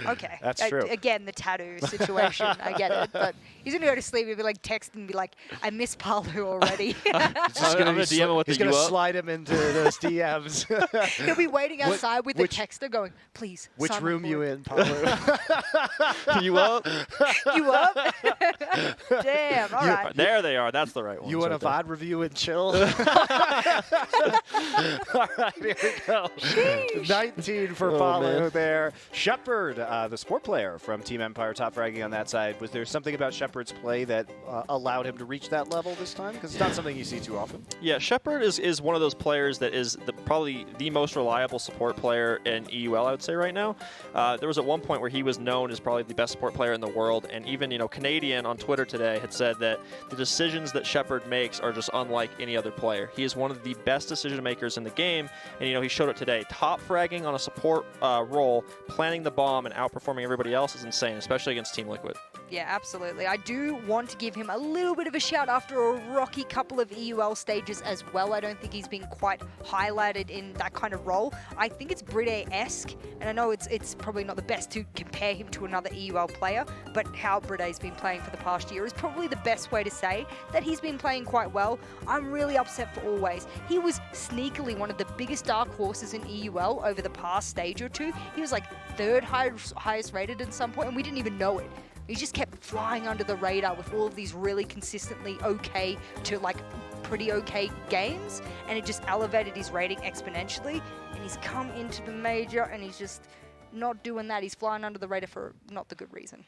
Okay. That's true. Again, the tattoo situation, I get it. But he's going to go to sleep and be like, text and be like, I miss Paulo already. Just I'm gonna DM him with he's the going to you up. slide him into those DMs. He'll be waiting outside with the which- texter going, please, Which sign my room you board." in, Paulo? You up? You up? Damn, all right. There they are. That's the right one. You want a VOD review and chill? All right, here we go. 19 for Paulo man. there. Shepard, the sport player from Team Empire, top fragging on that side. Was there something about Shepard's play that allowed him to reach that level this time? Because it's not something you see too often. Yeah, Shepard is one of those players that is probably the most reliable support player in EUL, I would say, right now. There was at one point where he was known as probably the best support player in the world, and even, Canadian on Twitter today had said that the decisions that Shepard makes are just unlike any other player. He is one of the best decision makers in the game, and, he showed it today. Top fragging on a support role, planting the bomb, and outperforming everybody else is insane, especially against Team Liquid. Yeah, absolutely. I do want to give him a little bit of a shout after a rocky couple of EUL stages as well. I don't think he's been quite highlighted in that kind of role. I think it's Bride-esque, and I know it's probably not the best to compare him to another EUL player, but how Bride's been playing for the past year is probably the best way to say that he's been playing quite well. I'm really upset for Always. He was sneakily one of the biggest dark horses in EUL over the past stage or two. He was like third highest rated at some point, and we didn't even know it. He just kept flying under the radar with all of these really consistently okay to like pretty okay games, and it just elevated his rating exponentially, and he's come into the major and he's just not doing that. He's flying under the radar for not the good reason.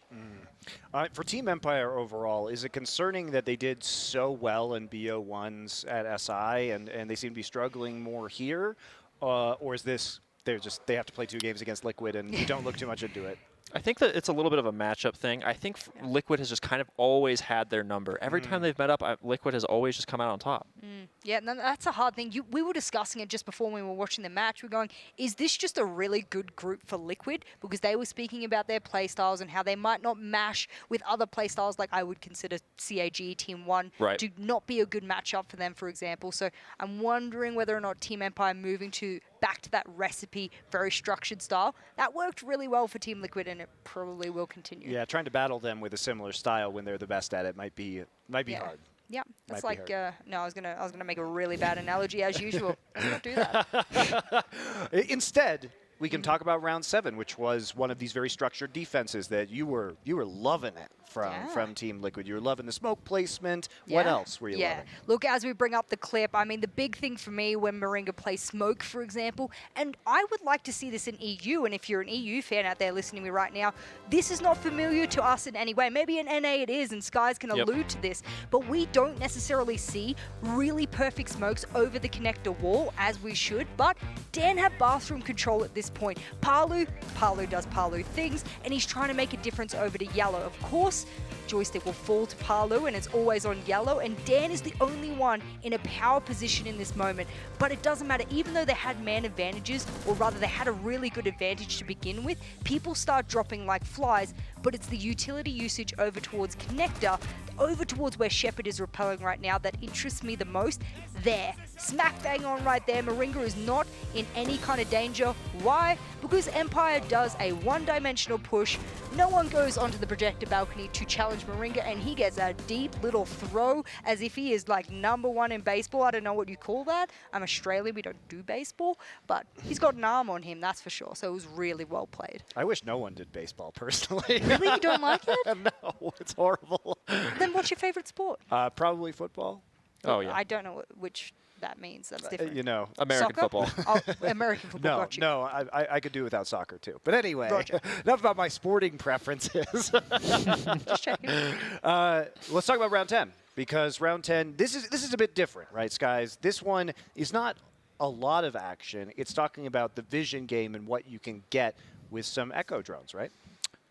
For Team Empire overall, is it concerning that they did so well in BO1s at SI and they seem to be struggling more here? Or is this they have to play 2 games against Liquid and you don't look too much into it? I think that it's a little bit of a matchup thing. I think Liquid has just kind of always had their number. Every time they've met up, Liquid has always just come out on top. Yeah, no, that's a hard thing. We were discussing it just before we were watching the match. We're going, is this just a really good group for Liquid? Because they were speaking about their playstyles and how they might not mash with other playstyles like I would consider CAG Team 1 Right. to not be a good matchup for them, for example. So I'm wondering whether or not Team Empire moving back to that recipe, very structured style, that worked really well for Team Liquid, and it probably will continue. Yeah, trying to battle them with a similar style when they're the best at it might be hard. Yeah, that's Might be like no, I was gonna make a really bad analogy as usual. Let's not do that. Instead, we can talk about round 7, which was one of these very structured defenses that you were loving it from Team Liquid. You were loving the smoke placement. What else were you loving? Look, as we bring up the clip, I mean, the big thing for me when Moringa plays smoke, for example, and I would like to see this in EU, and if you're an EU fan out there listening to me right now, this is not familiar to us in any way. Maybe in NA it is, and Skies can allude to this, but we don't necessarily see really perfect smokes over the connector wall as we should, but Dan had bathroom control at this point. Paulo does Paulo things, and he's trying to make a difference over to Yellow. Of course, joystick will fall to Paulo, and it's always on Yellow, and Dan is the only one in a power position in this moment. But it doesn't matter. Even though they had man advantages, or rather they had a really good advantage to begin with, people start dropping like flies, but it's the utility usage over towards connector, over towards where Shepard is repelling right now, that interests me the most. There. Smack bang on right there. Moringa is not in any kind of danger. Why? Why? Because Empire does a one-dimensional push. No one goes onto the projector balcony to challenge Moringa, and he gets a deep little throw as if he is like #1 in baseball. I don't know what you call that. I'm Australian, we don't do baseball, but he's got an arm on him, that's for sure. So it was really well played. I wish no one did baseball, personally. Really? You don't like it? No, it's horrible. Then what's your favorite sport? Probably football. Oh, yeah. I don't know which that means. That's different. You know. American Soccer? football. Oh, American football. No, got you. no, I could do without soccer too. But anyway, Roger. enough about my sporting preferences. Just checking. Let's talk about round 10, because round 10, this is a bit different, right, Skies? This one is not a lot of action. It's talking about the vision game and what you can get with some echo drones, right?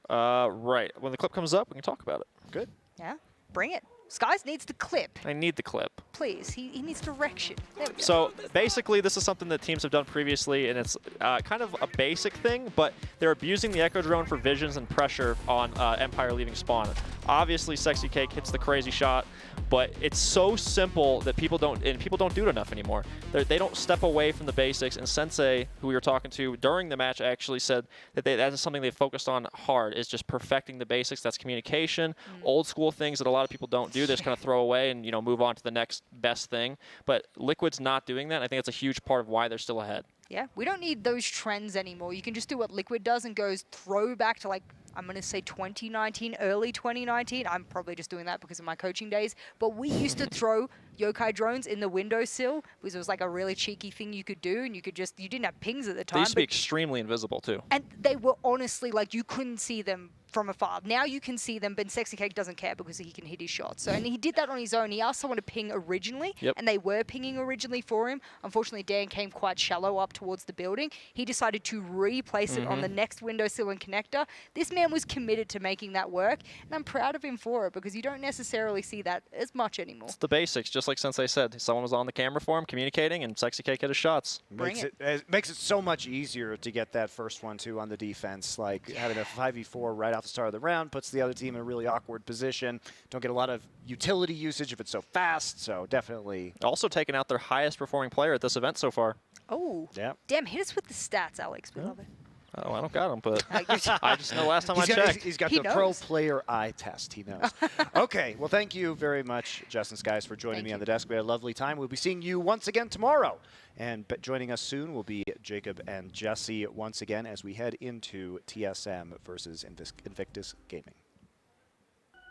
Right. When the clip comes up, we can talk about it. Good. Yeah, bring it. Skies needs the clip, I need the clip. please. He needs direction. There we go. So basically, this is something that teams have done previously, and it's kind of a basic thing, but they're abusing the Echo Drone for visions and pressure on Empire leaving spawn. Obviously, Sexy Cake hits the crazy shot, but it's so simple that people don't do it enough anymore. They don't step away from the basics, and Sensei, who we were talking to during the match, actually said that that is something they focused on hard, is just perfecting the basics. That's communication, old school things that a lot of people don't do. They just kind of throw away and move on to the next best thing. But Liquid's not doing that. I think that's a huge part of why they're still ahead. Yeah, we don't need those trends anymore. You can just do what Liquid does and goes throwback to, like, I'm going to say 2019, early 2019. I'm probably just doing that because of my coaching days. But we used to throw yokai drones in the windowsill because it was like a really cheeky thing you could do, and you didn't have pings at the time. They used to be extremely invisible, too. And they were honestly, like, you couldn't see them from afar. Now you can see them, but Sexy Cake doesn't care because he can hit his shots. So, and he did that on his own. He asked someone to ping originally, and they were pinging originally for him. Unfortunately, Dan came quite shallow up towards the building. He decided to replace it on the next windowsill and connector. This man was committed to making that work, and I'm proud of him for it because you don't necessarily see that as much anymore. It's the basics, just like Sensei said. Someone was on the camera for him, communicating, and Sexy Cake hit his shots. Bring Makes it so much easier to get that first one, too, on the defense. Like having a 5v4 right off the start of the round puts the other team in a really awkward position. Don't get a lot of utility usage if it's so fast, so definitely. Also taking out their highest performing player at this event so far. Oh, Yeah. damn, hit us with the stats, Alex. We love it. Oh, I don't got him, but I I just know last time I checked. He's got He the pro knows. player eye test. He knows. Okay, well, thank you very much, Justin Skies, for joining Thank me you. on the desk. We had a lovely time. We'll be seeing you once again tomorrow. And joining us soon will be Jacob and Jesse once again as we head into TSM versus Invictus Gaming.